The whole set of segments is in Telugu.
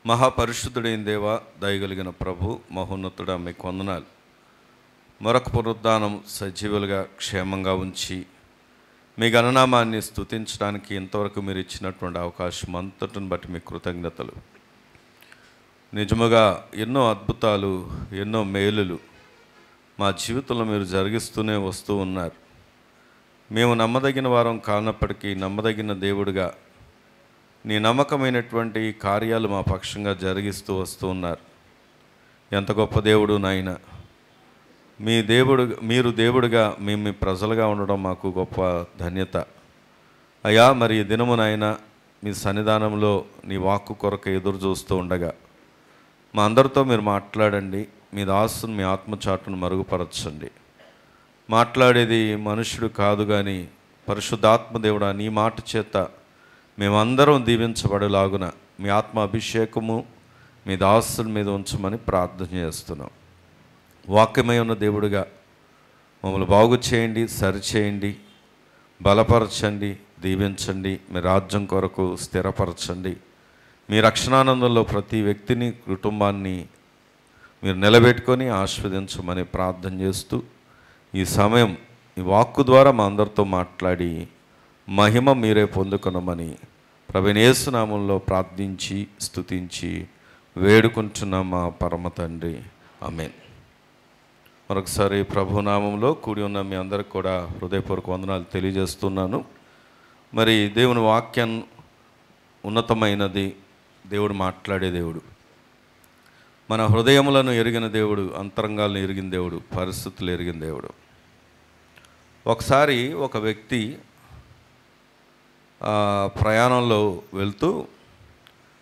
మహాపరిశుద్ధుడైన దేవ, దయగలిగిన ప్రభు, మహోన్నతుడా, మీకు వందనాలు. మరొక పునరుద్ధానం సజీవులుగా క్షేమంగా ఉంచి మీ గణనామాన్ని స్తుతించడానికి ఇంతవరకు మీరు ఇచ్చినటువంటి అవకాశం అంతటిని బట్టి మీ కృతజ్ఞతలు. నిజముగా ఎన్నో అద్భుతాలు, ఎన్నో మేలులు మా జీవితంలో మీరు జరిగిస్తూనే వస్తూ ఉన్నారు. మేము నమ్మదగిన వారం కానప్పటికీ నమ్మదగిన దేవుడిగా నీ నమ్మకమైనటువంటి కార్యాలు మా పక్షంగా జరిగిస్తూ వస్తూ ఉన్నారు. ఎంత గొప్ప దేవుడు నాయన. మీరు దేవుడిగా మేము మీ ప్రజలుగా ఉండడం మాకు గొప్ప ధన్యత అయ్యా. మరి ఈ దినము నాయన మీ సన్నిధానంలో నీ వాక్కు కొరకు ఎదురు చూస్తూ ఉండగా మా అందరితో మీరు మాట్లాడండి. మీ దాసుని మీ ఆత్మచాటును మరుగుపరచండి. మాట్లాడేది మనుష్యుడు కాదు కానీ పరిశుద్ధాత్మ దేవుడా, నీ మాట చేత మేమందరం దీవించబడేలాగున మీ ఆత్మ అభిషేకము మీ దాసుల మీద ఉంచమని ప్రార్థన చేస్తున్నాం. వాక్యమై ఉన్న దేవుడిగా మమ్మల్ని బాగు చేయండి, సరిచేయండి, బలపరచండి, దీవించండి. మీ రాజ్యం కొరకు స్థిరపరచండి. మీ రక్షణానందంలో ప్రతి వ్యక్తిని, కుటుంబాన్ని మీరు నిలబెట్టుకొని ఆశీర్వదించమని ప్రార్థన చేస్తూ ఈ సమయం ఈ వాక్కు ద్వారా మా అందరితో మాట్లాడి మహిమ మీరే పొందుకొనమని ప్రభువైన యేసు నామములో ప్రార్థించి స్తుతించి వేడుకుంటున్నాం మా పరమ తండ్రి. ఆమేన్. మరొకసారి ప్రభు నామంలో కూడి ఉన్న మీ అందరికి కూడా హృదయపూర్వక వందనాలు తెలియజేస్తున్నాను. మరి దేవుని వాక్యం ఉన్నతమైనది. దేవుడు మాట్లాడే దేవుడు, మన హృదయములను ఎరిగిన దేవుడు, అంతరంగాలను ఎరిగిన దేవుడు, పరిస్థితులు ఎరిగిన దేవుడు. ఒకసారి ఒక వ్యక్తి ప్రయాణంలో వెళ్తూ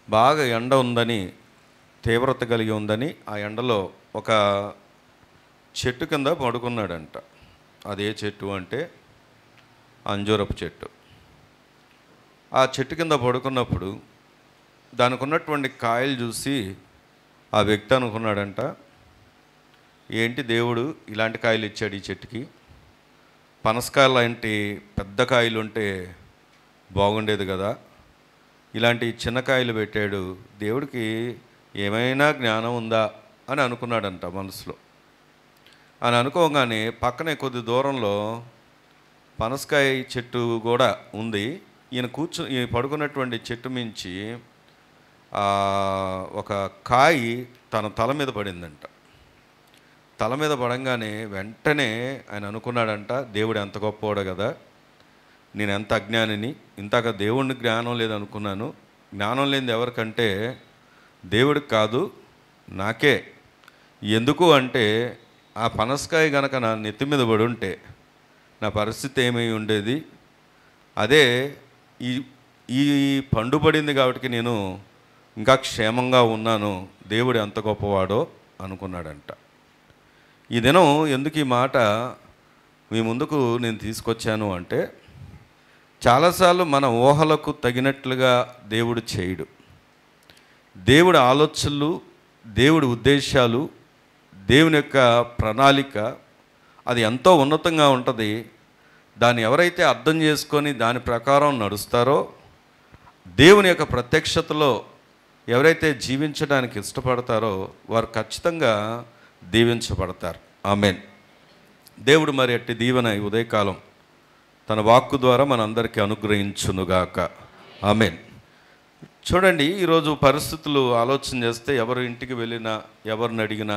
బాగా ఎండ ఉందని, తీవ్రత కలిగి ఉందని ఆ ఎండలో ఒక చెట్టు కింద పడుకున్నాడంట. అదే చెట్టు అంటే అంజూరపు చెట్టు. ఆ చెట్టు కింద పడుకున్నప్పుడు దానికి ఉన్నటువంటి కాయలు చూసి ఆ వ్యక్తి అనుకున్నాడంట, ఏంటి దేవుడు ఇలాంటి కాయలు ఇచ్చాడు ఈ చెట్టుకి, పనసకాయలు లాంటి పెద్ద కాయలు ఉంటే బాగుండేది కదా, ఇలాంటి చిన్న కాయలు పెట్టాడు, దేవుడికి ఏమైనా జ్ఞానం ఉందా అని అనుకున్నాడంట మనసులో. అని అనుకోగానే పక్కనే కొద్ది దూరంలో పనసకాయ చెట్టు కూడా ఉంది. ఈయన పడుకున్నటువంటి చెట్టు మించి ఒక కాయ తన తల మీద పడిందంట. తల మీద పడంగానే వెంటనే ఆయన అనుకున్నాడంట, దేవుడు ఎంత గొప్పవాడు కదా, నేను ఎంత అజ్ఞానిని, ఇంతక దేవుడిని జ్ఞానం లేదనుకున్నాను. జ్ఞానం లేనిది ఎవరికంటే దేవుడికి కాదు, నాకే. ఎందుకు అంటే ఆ పనసకాయ గనక నా నెత్తి మీద పడి ఉంటే నా పరిస్థితి ఏమై ఉండేది. అదే ఈ పండు పడింది కాబట్టి నేను ఇంకా క్షేమంగా ఉన్నాను, దేవుడు ఎంత గొప్పవాడో అనుకున్నాడంట. ఈ దినం ఎందుకు ఈ మాట మీ ముందుకు నేను తీసుకొచ్చాను అంటే, చాలాసార్లు మన ఊహలకు తగినట్లుగా దేవుడు చేయడు. దేవుడి ఆలోచనలు, దేవుడి ఉద్దేశాలు, దేవుని యొక్క ప్రణాళిక అది ఎంతో ఉన్నతంగా ఉంటుంది. దాన్ని ఎవరైతే అర్థం చేసుకొని దాని ప్రకారం నడుస్తారో, దేవుని యొక్క ప్రత్యక్షతలో ఎవరైతే జీవించడానికి ఇష్టపడతారో వారు ఖచ్చితంగా దీవించబడతారు. ఆమేన్. దేవుడు మరి అట్టి దీవెన ఈ ఉదయకాలం తన వాక్కు ద్వారా మనందరికీ అనుగ్రహించునుగాక. ఆమేన్. చూడండి, ఈరోజు పరిస్థితులు ఆలోచన చేస్తే ఎవరు ఇంటికి వెళ్ళినా, ఎవరిని అడిగినా,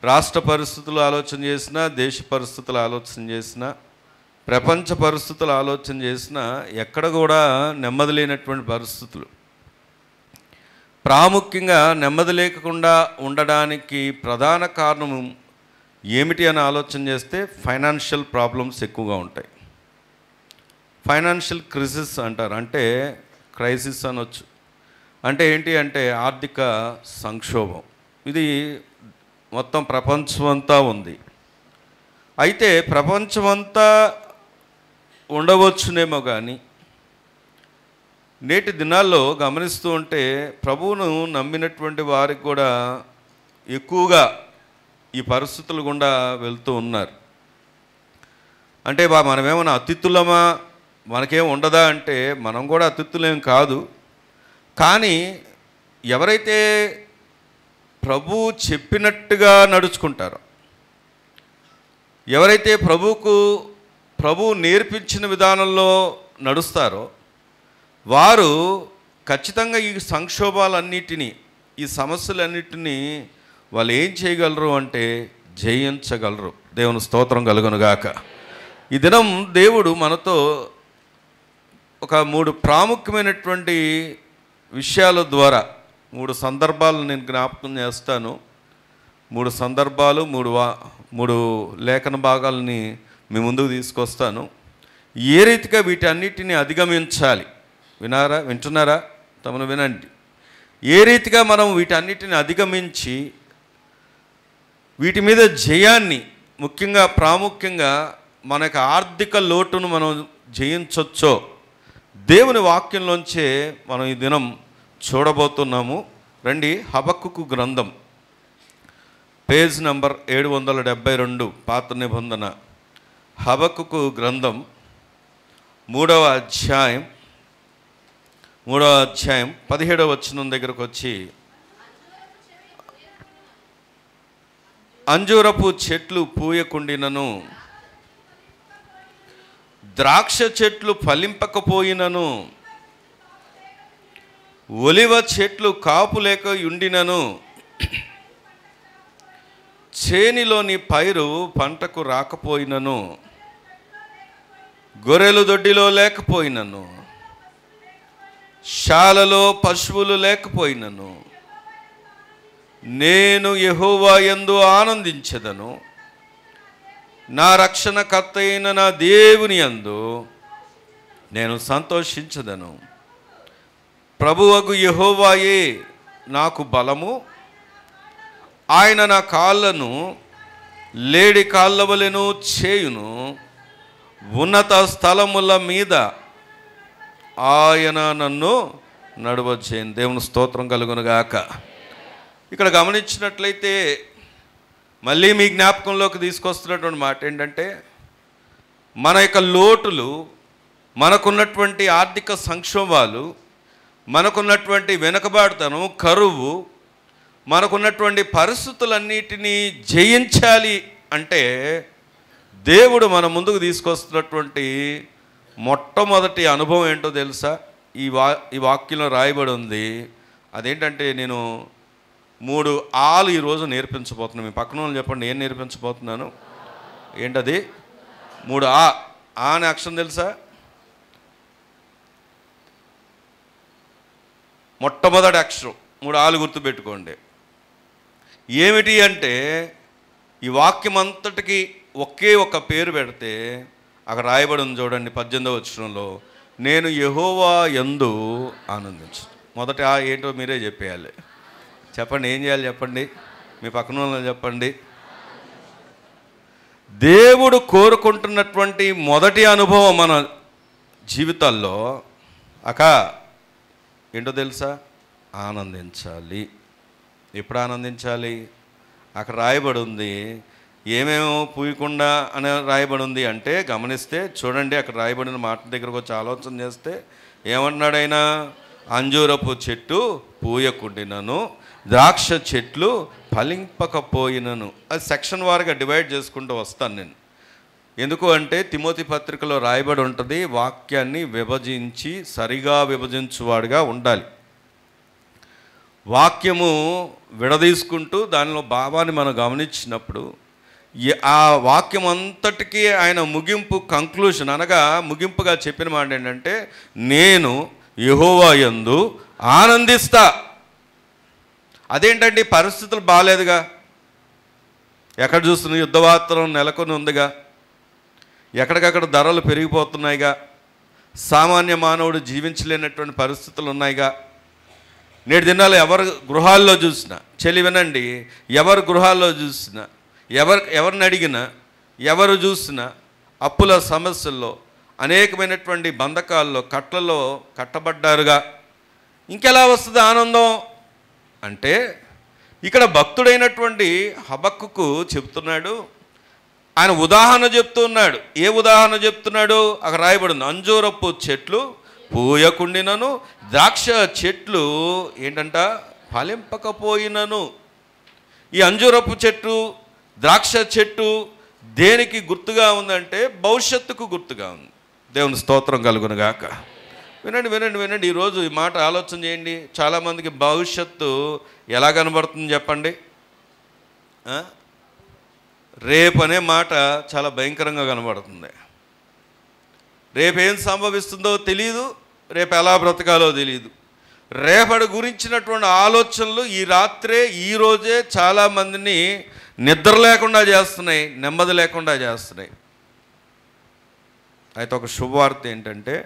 రాష్ట్ర పరిస్థితులు ఆలోచన చేసినా, దేశ పరిస్థితులు ఆలోచన చేసినా, ప్రపంచ పరిస్థితులు ఆలోచన చేసినా ఎక్కడ కూడా నెమ్మది లేనటువంటి పరిస్థితులు. ప్రాముఖ్యంగా నెమ్మది లేకుండా ఉండడానికి ప్రధాన కారణం ఏమిటి అని ఆలోచన చేస్తే ఫైనాన్షియల్ ప్రాబ్లమ్స్ ఎక్కువగా ఉంటాయి. ఫైనాన్షియల్ క్రైసిస్ అంటారు, అంటే క్రైసిస్ అనొచ్చు. అంటే ఏంటి అంటే ఆర్థిక సంక్షోభం. ఇది మొత్తం ప్రపంచమంతా ఉంది. అయితే ప్రపంచమంతా ఉండవచ్చునేమో కానీ నేటి దినాల్లో గమనిస్తూ ఉంటే ప్రభువును నమ్మినటువంటి వారికి కూడా ఎక్కువగా ఈ పరిస్థితులు గుండా వెళ్తూ ఉన్నారు. అంటే మనమేమన్నా అతిథులమా, మనకేం ఉండదా అంటే మనం కూడా అతిథులేం కాదు. కానీ ఎవరైతే ప్రభు చెప్పినట్టుగా నడుచుకుంటారో, ఎవరైతే ప్రభు నేర్పించిన విధానంలో నడుస్తారో వారు ఖచ్చితంగా ఈ సంక్షోభాలన్నిటినీ, ఈ సమస్యలన్నిటినీ వాళ్ళు ఏం చేయగలరు అంటే జయించగలరు. దేవుని స్తోత్రం కలుగునుగాక. ఈ దినం దేవుడు మనతో ఒక 3 ప్రాముఖ్యమైనటువంటి విషయాల ద్వారా 3 సందర్భాలు నేను జ్ఞాపకం చేస్తాను. 3 సందర్భాలు, 3 లేఖన భాగాలని మీ ముందుకు తీసుకొస్తాను. ఏ రీతిగా వీటన్నిటిని అధిగమించాలి, వింటున్నారా? తమను వినండి. ఏ రీతిగా మనం వీటన్నిటిని అధిగమించి వీటి మీద జయాన్ని, ముఖ్యంగా ప్రాముఖ్యంగా మన యొక్క ఆర్థిక లోటును మనం జయించవచ్చో దేవుని వాక్యంలోంచే మనం ఈ దినం చూడబోతున్నాము. రండి, హబక్కుకు గ్రంథం పేజ్ నంబర్ 772, పాత నిబంధన. హబక్కుకు గ్రంథం 3వ అధ్యాయం 17వ వచనం దగ్గరకు వచ్చి, అంజూరపు చెట్లు పూయకుండినను, ద్రాక్ష చెట్లు ఫలింపకపోయినను, ఒలివ చెట్లు కాపు లేక ఉండినను, చేనిలోని పైరు పంటకు రాకపోయినను, గొర్రెలు దొడ్డిలో లేకపోయినను, శాలలో పశువులు లేకపోయినను, నేను యెహోవా యందు ఆనందించెదను, నా రక్షణకర్త అయిన నా దేవుని యందు నేను సంతోషించదను. ప్రభువగు యెహోవాయే నాకు బలము, ఆయన నా కాళ్ళను లేడి కాళ్ళ వలెను చేయును, ఉన్నత స్థలముల మీద ఆయన నన్ను నడవచేయును. దేవుని స్తోత్రం కలుగునుగాక. ఇక్కడ గమనించినట్లయితే మళ్ళీ మీ జ్ఞాపకంలోకి తీసుకొస్తున్నటువంటి మాట ఏంటంటే, మన యొక్క లోటులు, మనకున్నటువంటి ఆర్థిక సంక్షోభాలు, మనకున్నటువంటి వెనుకబాటుతనం, కరువు, మనకున్నటువంటి పరిస్థితులన్నిటినీ జయించాలి అంటే దేవుడు మన ముందుకు తీసుకొస్తున్నటువంటి మొట్టమొదటి అనుభవం ఏంటో తెలుసా? ఈ వాక్యంలో రాయబడి ఉంది. అదేంటంటే, నేను 3 ఆలు ఈరోజు నేర్పించబోతున్నాను. మీ పక్కన వాళ్ళు చెప్పండి, ఏం నేర్పించబోతున్నాను? ఏంటది? 3 ఆ అనే అక్షరం తెలుసా? మొట్టమొదటి అక్షరం 3 ఆలు గుర్తుపెట్టుకోండి. ఏమిటి అంటే, ఈ వాక్యం అంతటికి ఒకే ఒక పేరు పెడితే అక్కడ రాయబడి ఉంది చూడండి, 18వ వచనంలో, నేను యెహోవా యందు ఆనందించు. మొదట ఏంటో మీరే చెప్పేయాలి. చెప్పండి, ఏం చేయాలి చెప్పండి, మీ పక్కన వాళ్ళని చెప్పండి. దేవుడు కోరుకుంటున్నటువంటి మొదటి అనుభవం మన జీవితాల్లో ఏంటో తెలుసా? ఆనందించాలి. ఎప్పుడు ఆనందించాలి? అక్కడ రాయబడి ఉంది. ఏమేమో పూయకుండా అని రాయబడి ఉంది అంటే గమనిస్తే చూడండి, అక్కడ రాయబడిన మాట దగ్గరకు వచ్చి ఆలోచన చేస్తే ఏమన్నాడైనా? అంజూరపు చెట్టు పూయకుండినను, ద్రాక్ష చెట్లు ఫలింపకపోయినను. అది సెక్షన్ వారిగా డివైడ్ చేసుకుంటూ వస్తాను నేను. ఎందుకు అంటే తిమోతి పత్రికలో రాయబడి ఉంటుంది, వాక్యాన్ని విభజించి సరిగా విభజించువాడుగా ఉండాలి. వాక్యము విడదీసుకుంటూ దానిలో భావాన్ని మనం గమనించినప్పుడు ఆ వాక్యం అంతటికీ ఆయన ముగింపు, కంక్లూషన్ అనగా ముగింపుగా చెప్పిన మాట ఏంటంటే, నేను యెహోవా యందు ఆనందిస్తా. అదేంటండి? పరిస్థితులు బాగాలేదుగా, ఎక్కడ చూస్తున్న యుద్ధ వాతావరణం నెలకొని ఉందిగా, ఎక్కడికక్కడ ధరలు పెరిగిపోతున్నాయిగా, సామాన్య మానవుడు జీవించలేనటువంటి పరిస్థితులు ఉన్నాయిగా. నేటి దినాలు ఎవరు గృహాల్లో చూసినా, చెలి వినండి, ఎవరు గృహాల్లో చూసినా, ఎవరిని అడిగినా, ఎవరు చూసినా అప్పుల సమస్యల్లో, అనేకమైనటువంటి బంధకాల్లో, కట్లలో కట్టబడ్డారుగా. ఇంకెలా వస్తుంది ఆనందం అంటే, ఇక్కడ భక్తుడైనటువంటి హబక్కుకు చెప్తున్నాడు, ఆయన ఉదాహరణ చెప్తున్నాడు. ఏ ఉదాహరణ చెప్తున్నాడు? అక్కడ రాయబడింది, అంజూరపు చెట్లు పూయకుండినను, ద్రాక్ష చెట్లు ఏంటంట ఫలింపకపోయినను. ఈ అంజూరపు చెట్టు, ద్రాక్ష చెట్టు దేనికి గుర్తుగా ఉందంటే భవిష్యత్తుకు గుర్తుగా ఉంది. దేవుని స్తోత్రం కలుగును గాక. వినండి వినండి వినండి, ఈరోజు ఈ మాట ఆలోచన చేయండి. చాలామందికి భవిష్యత్తు ఎలా కనబడుతుంది చెప్పండి? రేపు అనే మాట చాలా భయంకరంగా కనబడుతుంది. రేపు ఏం సంభవిస్తుందో తెలియదు, రేపు ఎలా బ్రతకాలో తెలియదు. రేపటి గురించినటువంటి ఆలోచనలు ఈ రాత్రే, ఈరోజే చాలామందిని నిద్ర లేకుండా చేస్తున్నాయి, నెమ్మది లేకుండా చేస్తున్నాయి. అయితే ఒక శుభవార్త ఏంటంటే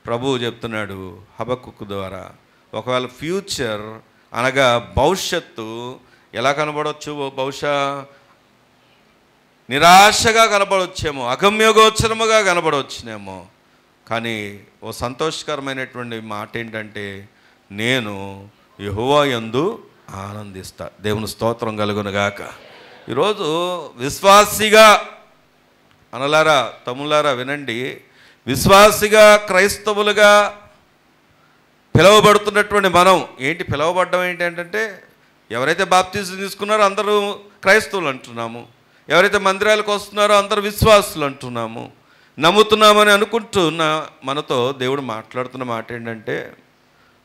ప్రభువు చెప్తున్నాడు హబక్కుకు ద్వారా, ఒకవేళ ఫ్యూచర్ అనగా భవిష్యత్తు ఎలా కనబడవచ్చు? బహుశా నిరాశగా కనబడవచ్చేమో, అగమ్యగోచరముగా కనబడవచ్చునేమో. కానీ ఓ సంతోషకరమైనటువంటి మాట ఏంటంటే, నేను యెహోవా యందు ఆనందిస్తా. దేవుని స్తోత్రం కలుగునుగాక. ఈరోజు విశ్వాసిగా అనలారా, తమ్ములారా వినండి, విశ్వాసిగా క్రైస్తవులుగా పిలువబడుతున్నటువంటి మనం ఏంటి, పిలువబడ్డం ఏంటంటే, ఎవరైతే బాప్తిజం తీసుకున్నారో అందరూ క్రైస్తవులు అంటున్నాము, ఎవరైతే మందిరాలకు వస్తున్నారో అందరూ విశ్వాసులు అంటున్నాము, నమ్ముతున్నామని అనుకుంటున్న మనతో దేవుడు మాట్లాడుతున్న మాట ఏంటంటే,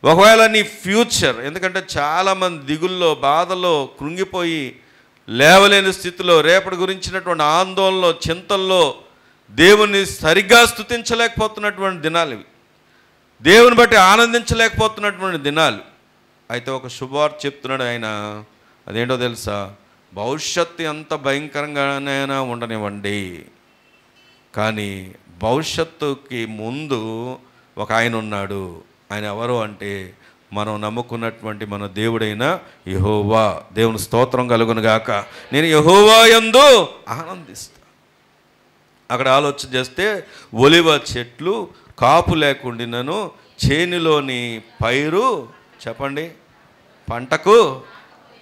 ఒకవేళ నీ ఫ్యూచర్, ఎందుకంటే చాలామంది దిగుల్లో, బాధలో, కృంగిపోయి లేవలేని స్థితిలో, రేపటి గురించినటువంటి ఆందోళనలో, చింతల్లో దేవుని సరిగ్గా స్తుతించలేకపోతున్నటువంటి దినాలు ఇవి, దేవుని బట్టి ఆనందించలేకపోతున్నటువంటి దినాలు. అయితే ఒక శుభవార్త చెప్తున్నాడు ఆయన, అదేంటో తెలుసా? భవిష్యత్తు ఎంత భయంకరంగానైనా ఉండనివ్వండి, కానీ భవిష్యత్తుకి ముందు ఒక ఆయన ఉన్నాడు. ఆయన ఎవరు అంటే, మనం నమ్ముకున్నటువంటి మన దేవుడైన యెహోవా. దేవుని స్తోత్రం కలుగునుగాక. నేను యెహోవా యందు ఆనందిస్తా. అక్కడ ఆలోచన చేస్తే, ఒలివ చెట్లు కాపు లేకుండినను, చేనిలోని పైరు చెప్పండి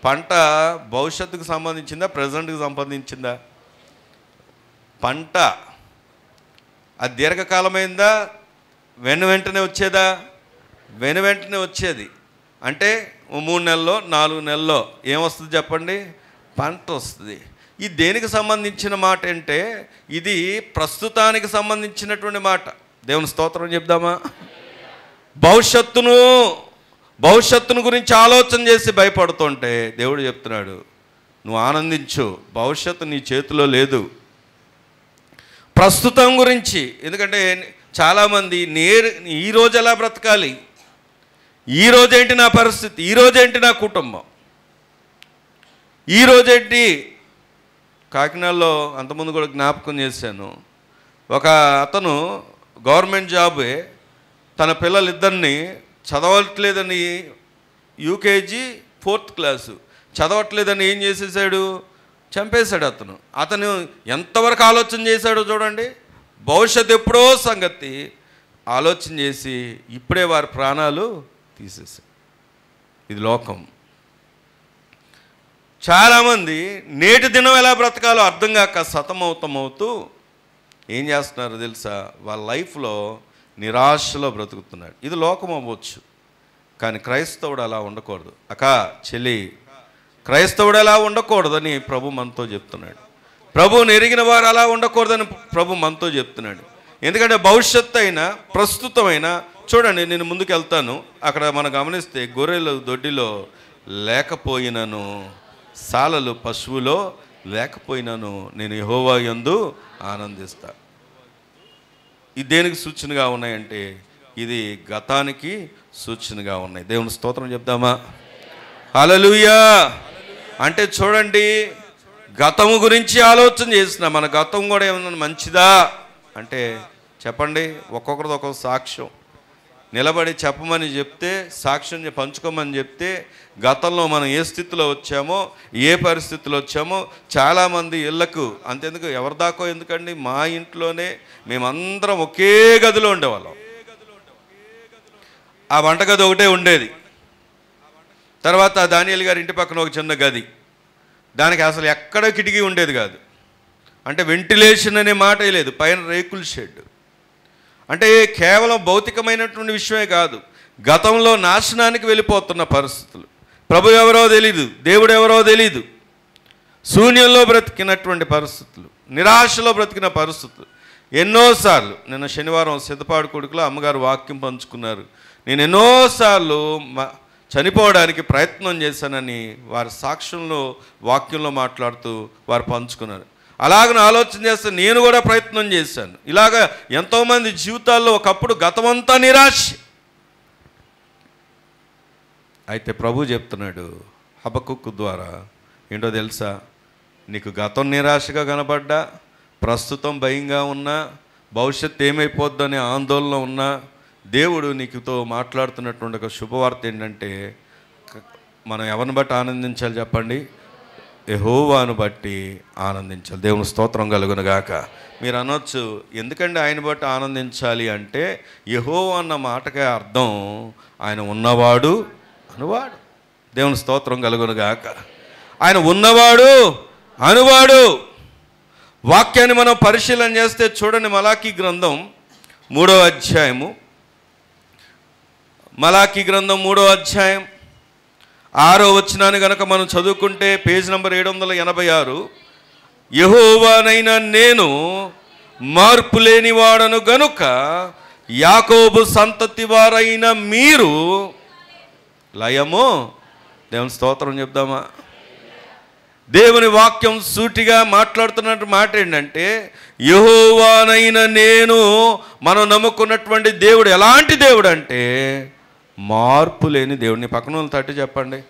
పంట భవిష్యత్తుకు సంబంధించిందా, ప్రజెంట్కి సంబంధించిందా? పంట అది దీర్ఘకాలమైందా, వెంటనే వచ్చేదా? వెంటనే వచ్చేది. అంటే 3 నెలల్లో 4 నెలల్లో ఏమొస్తుంది చెప్పండి? పంట వస్తుంది. ఇది దేనికి సంబంధించిన మాట అంటే, ఇది ప్రస్తుతానికి సంబంధించినటువంటి మాట. దేవుని స్తోత్రం చెప్దామా? భవిష్యత్తును గురించి ఆలోచన చేసి భయపడుతుంటే దేవుడు చెప్తున్నాడు, నువ్వు ఆనందించు, భవిష్యత్తు నీ చేతిలో లేదు. ప్రస్తుతం గురించి, ఎందుకంటే చాలామంది ఈరోజు ఎలా బ్రతకాలి, ఈరోజేంటి నా పరిస్థితి, ఈరోజేంటి నా కుటుంబం, ఈరోజేంటి. కాకినాడలో అంతకుముందు కూడా జ్ఞాపకం చేశాను, ఒక అతను గవర్నమెంట్ జాబే, తన పిల్లలిద్దరిని చదవట్లేదని, యూకేజీ 4th క్లాసు చదవట్లేదని ఏం చేసేసాడు? చంపేశాడు. అతను ఎంతవరకు ఆలోచన చేశాడో చూడండి. భవిష్యత్తు ఎప్పుడో సంగతి ఆలోచన చేసి ఇప్పుడే వారి ప్రాణాలు తీసేశాడు. ఇది లోకం. చాలామంది నేటి దినం ఎలా బ్రతకాలో అర్థం కాక సతమవుతూ ఏం చేస్తున్నారు తెలుసా? వాళ్ళ లైఫ్లో నిరాశలో బ్రతుకుతున్నాడు. ఇది లోకం అవ్వచ్చు, కానీ క్రైస్తవుడు అలా ఉండకూడదు. చెల్లి, క్రైస్తవుడు అలా ఉండకూడదని ప్రభు మనతో చెప్తున్నాడు. ప్రభువుని ఎరిగిన వారు అలా ఉండకూడదని ప్రభు మనతో చెప్తున్నాడు. ఎందుకంటే భవిష్యత్తు అయినా ప్రస్తుతమైన, చూడండి నేను ముందుకు వెళ్తాను, అక్కడ మనం గమనిస్తే గొర్రెలు దొడ్డిలో లేకపోయినను, సాలలు పశువులో లేకపోయినను, నేను యెహోవా యందు ఆనందిస్తా. ఇది దేనికి సూచనగా ఉన్నాయంటే, ఇది గతానికి సూచనగా ఉన్నాయి. దేవుని స్తోత్రం చెప్దామా? హల్లెలూయా. అంటే చూడండి, గతము గురించి ఆలోచన చేసిన మన గతం కూడా ఏమన్నా మంచిదా అంటే చెప్పండి. ఒక్కొక్కరిది ఒక్కొక్క సాక్ష్యం నిలబడి చెప్పమని చెప్తే, సాక్ష్యం పంచుకోమని చెప్తే, గతంలో మనం ఏ స్థితిలో వచ్చామో, ఏ పరిస్థితిలో వచ్చామో, చాలామంది ఇళ్లకు అంతెందుకు, ఎవరి దాకో ఎందుకండి, మా ఇంట్లోనే మేమందరం ఒకే గదిలో ఉండేవాళ్ళం. ఆ వంటగది ఒకటే ఉండేది. తర్వాత దానియేలు గారి ఇంటి పక్కన ఒక చిన్న గది, దానికి అసలు ఎక్కడ కిటికీ ఉండేది కాదు. అంటే వెంటిలేషన్ అనే మాట లేదు, పైన రేకుల షెడ్. అంటే కేవలం భౌతికమైనటువంటి విషయమే కాదు, గతంలో నాశనానికి వెళ్ళిపోతున్న పరిస్థితులు, ప్రభు ఎవరో తెలీదు, దేవుడు ఎవరో తెలీదు, శూన్యంలో బ్రతికినటువంటి పరిస్థితులు, నిరాశలో బ్రతికిన పరిస్థితులు ఎన్నోసార్లు. నిన్న శనివారం సిద్ధపాడు కొడుకులో అమ్మగారు వాక్యం పంచుకున్నారు. నేను ఎన్నోసార్లు చనిపోవడానికి ప్రయత్నం చేశానని వారి సాక్ష్యంలో వాక్యంలో మాట్లాడుతూ వారు పంచుకున్నారు. అలాగని ఆలోచన చేస్తే నేను కూడా ప్రయత్నం చేశాను. ఇలాగ ఎంతోమంది జీవితాల్లో ఒకప్పుడు గతమంతా నిరాశ. అయితే ప్రభు చెప్తున్నాడు హబక్కుకు ద్వారా, ఏంటో తెలుసా, నీకు గతం నిరాశగా కనబడ్డా, ప్రస్తుతం భయంగా ఉన్నా, భవిష్యత్తు ఏమైపోద్దనే ఆందోళన ఉన్నా, దేవుడు నీకుతో మాట్లాడుతున్నటువంటి ఒక శుభవార్త ఏంటంటే, మనం ఎవరిని బట్టి ఆనందించాలి చెప్పండి? యెహోవాను బట్టి ఆనందించాలి. దేవుని స్తోత్రం కలుగును గాక. మీరు అనొచ్చు, ఎందుకంటే ఆయన బట్టి ఆనందించాలి అంటే, యెహోవా అన్న మాటకే అర్థం ఆయన ఉన్నవాడు అనువాడు. దేవుని స్తోత్రం కలుగును గాక. ఆయన ఉన్నవాడు అనువాడు. వాక్యాన్ని మనం పరిశీలన చేస్తే చూడండి, మలాకీ గ్రంథం 3వ అధ్యాయము, మలాకీ గ్రంథం 3వ అధ్యాయం 6వ వచనాన్ని కనుక మనం చదువుకుంటే పేజ్ నంబర్ 786, యెహోవానైన నేను మార్పు లేనివాడను గనుక యాకోబు సంతతి వారైన మీరు లయము. దేవుని స్తోత్రం చెప్దామా? దేవుని వాక్యం సూటిగా మాట్లాడుతున్నట్టు మాట ఏంటంటే, యెహోవానైన నేను, మనం నమ్ముకున్నటువంటి దేవుడు ఎలాంటి దేవుడు అంటే మార్పు లేని దేవుడిని. పక్కన వాళ్ళు తట్టి చెప్పండి,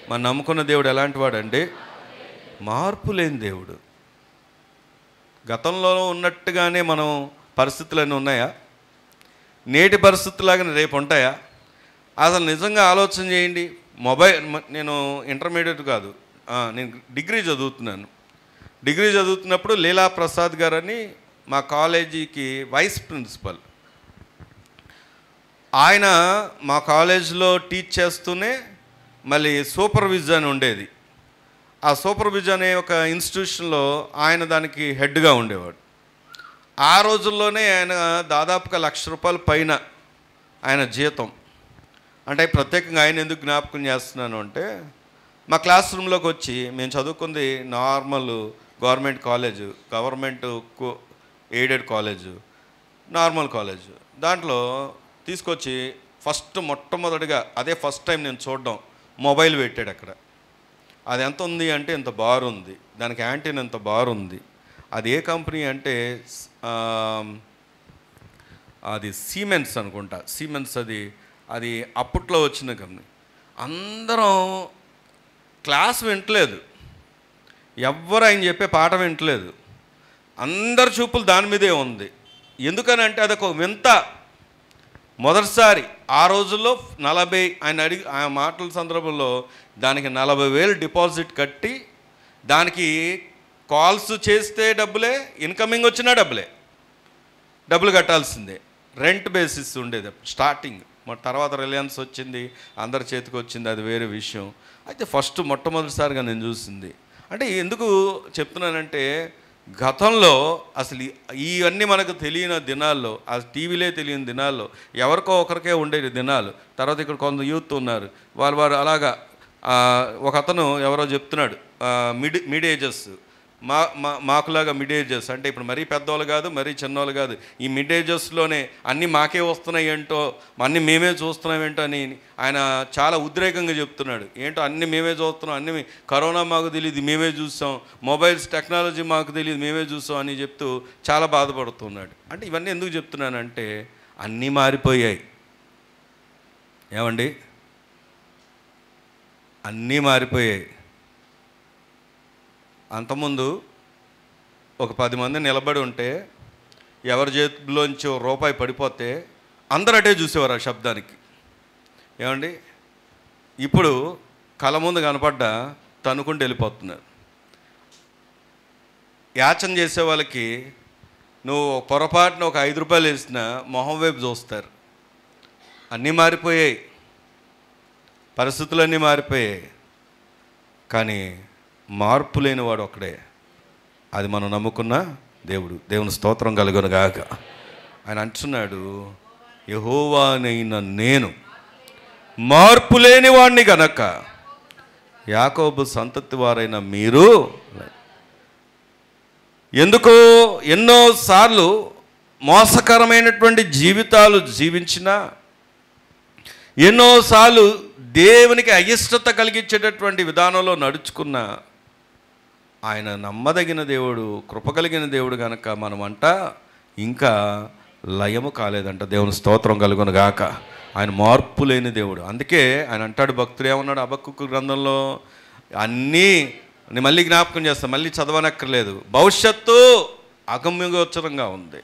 మనం నమ్ముకున్న దేవుడు ఎలాంటి వాడండి? మార్పు లేని దేవుడు. గతంలో ఉన్నట్టుగానే మనం పరిస్థితులన్నీ ఉన్నాయా? నేటి పరిస్థితులాగానే రేపు ఉంటాయా? అసలు నిజంగా ఆలోచన చేయండి. నేను ఇంటర్మీడియట్ కాదు, నేను డిగ్రీ చదువుతున్నాను. డిగ్రీ చదువుతున్నప్పుడు లీలా ప్రసాద్ గారని మా కాలేజీకి వైస్ ప్రిన్సిపల్. ఆయన మా కాలేజీలో టీచ్ చేస్తూనే మళ్ళీ సూపర్విజన్ ఉండేది. ఆ సూపర్విజన్ అనే ఒక ఇన్స్టిట్యూషన్లో ఆయన దానికి హెడ్గా ఉండేవాడు. ఆ రోజుల్లోనే ఆయన దాదాపుగా ₹1,00,000 పైన ఆయన జీతం. అంటే ప్రత్యేకంగా ఆయన ఎందుకు జ్ఞాపకం చేస్తున్నాను అంటే, మా క్లాస్ రూమ్లోకి వచ్చి, మేము చదువుకుంది normal government college, government aided college, normal college. దాంట్లో తీసుకొచ్చి మొట్టమొదటిగా అదే ఫస్ట్ టైం నేను చూడడం, మొబైల్ పెట్టాడు అక్కడ. అది ఎంత ఉంది అంటే ఇంత బార్ ఉంది, దానికి యాంటీనా ఎంత బార్ ఉంది. అది ఏ కంపెనీ అంటే అది సీమెన్స్ అనుకుంటా, సీమెన్స్. అది అప్పట్లో వచ్చిన కంపెనీ. అందరం క్లాస్ వింటలేదు, ఎవ్వరు ఆయన చెప్పే పాట వింటలేదు, అందరి చూపులు దాని మీదే ఉంది. ఎందుకనంటే అదొక వింత. మొదటిసారి ఆ రోజుల్లో 40 ఆయన మాటల సందర్భంలో దానికి 40,000 డిపాజిట్ కట్టి, దానికి కాల్స్ చేస్తే డబ్బులే, ఇన్కమింగ్ వచ్చినా డబ్బులు కట్టాల్సిందే. రెంట్ బేసిస్ ఉండేది స్టార్టింగ్. తర్వాత రిలయన్స్ వచ్చింది, అందరి చేతికి వచ్చింది, అది వేరే విషయం. అయితే మొట్టమొదటిసారిగా నేను చూసింది. అంటే ఎందుకు చెప్తున్నానంటే, గతంలో అసలు ఇవన్నీ మనకు తెలియని దినాల్లో, ఆ టీవీలే తెలియని దినాల్లో, ఎవరికో ఒకరికే ఉండేది దినాలు. తర్వాత ఇక్కడ కొంత యూత్ ఉన్నారు, వారు అలాగా. ఒక అతను ఎవరో చెప్తున్నాడు, మిడ్ ఏజెస్, మాకులాగా మిడ్ ఏజెస్ అంటే ఇప్పుడు మరీ పెద్దవాళ్ళు కాదు, మరీ చిన్నవాళ్ళు కాదు, ఈ మిడ్ ఏజెస్లోనే అన్నీ మాకే వస్తున్నాయి ఏంటో, అన్నీ మేమే చూస్తున్నాం ఏంటో అని ఆయన చాలా ఉద్రేకంగా చెప్తున్నాడు. ఏంటో అన్నీ మేమే చూస్తున్నాం, అన్నీ కరోనా మాకు తెలియదు, మేమే చూసాం, మొబైల్స్ టెక్నాలజీ మాకు తెలియదు, మేమే చూసాం అని చెప్తూ చాలా బాధపడుతున్నాడు. అంటే ఇవన్నీ ఎందుకు చెప్తున్నానంటే, అన్నీ మారిపోయాయి. ఏమండి, అన్నీ మారిపోయాయి. అంతకుముందు ఒక 10 మంది నిలబడి ఉంటే, ఎవరి చేతిలోంచి ₹1 పడిపోతే అందరూ అటే చూసేవారు ఆ శబ్దానికి. ఏమండి, ఇప్పుడు కళ్ళ ముందు కనపడ్డా తనుకుంటూ వెళ్ళిపోతున్నారు. యాచన చేసే వాళ్ళకి నువ్వు పొరపాటున ఒక ₹5 వేసినా మొహం వైపు చూస్తారు. అన్నీ మారిపోయాయి, పరిస్థితులన్నీ మారిపోయాయి. కానీ మార్పు లేనివాడు ఒక్కడే, అది మనం నమ్ముకున్న దేవుడు. దేవుని స్తోత్రం కలుగును గాక. ఆయన అంటున్నాడు, యెహోవానైన నేను మార్పు లేని వాణ్ణి గనక యాకోబు సంతతి వారైన మీరు. ఎందుకు ఎన్నోసార్లు మోసకరమైనటువంటి జీవితాలు జీవించినా, ఎన్నోసార్లు దేవునికి అయిష్టత కలిగించేటటువంటి విధానంలో నడుచుకున్న ఆయన నమ్మదగిన దేవుడు, కృప కలిగిన దేవుడు కనుక మనమంట ఇంకా లయము కాలేదంట. దేవుని స్తోత్రం కలుగును గాక. ఆయన మార్పు లేని దేవుడు. అందుకే ఆయన అంటాడు, భక్తుడు ఏమన్నాడు హబక్కూకు గ్రంథంలో, అన్నీ నేను మళ్ళీ జ్ఞాపకం చేస్తాను, మళ్ళీ చదవనక్కర్లేదు. భవిష్యత్తు అగమ్యగోచరంగా ఉంది,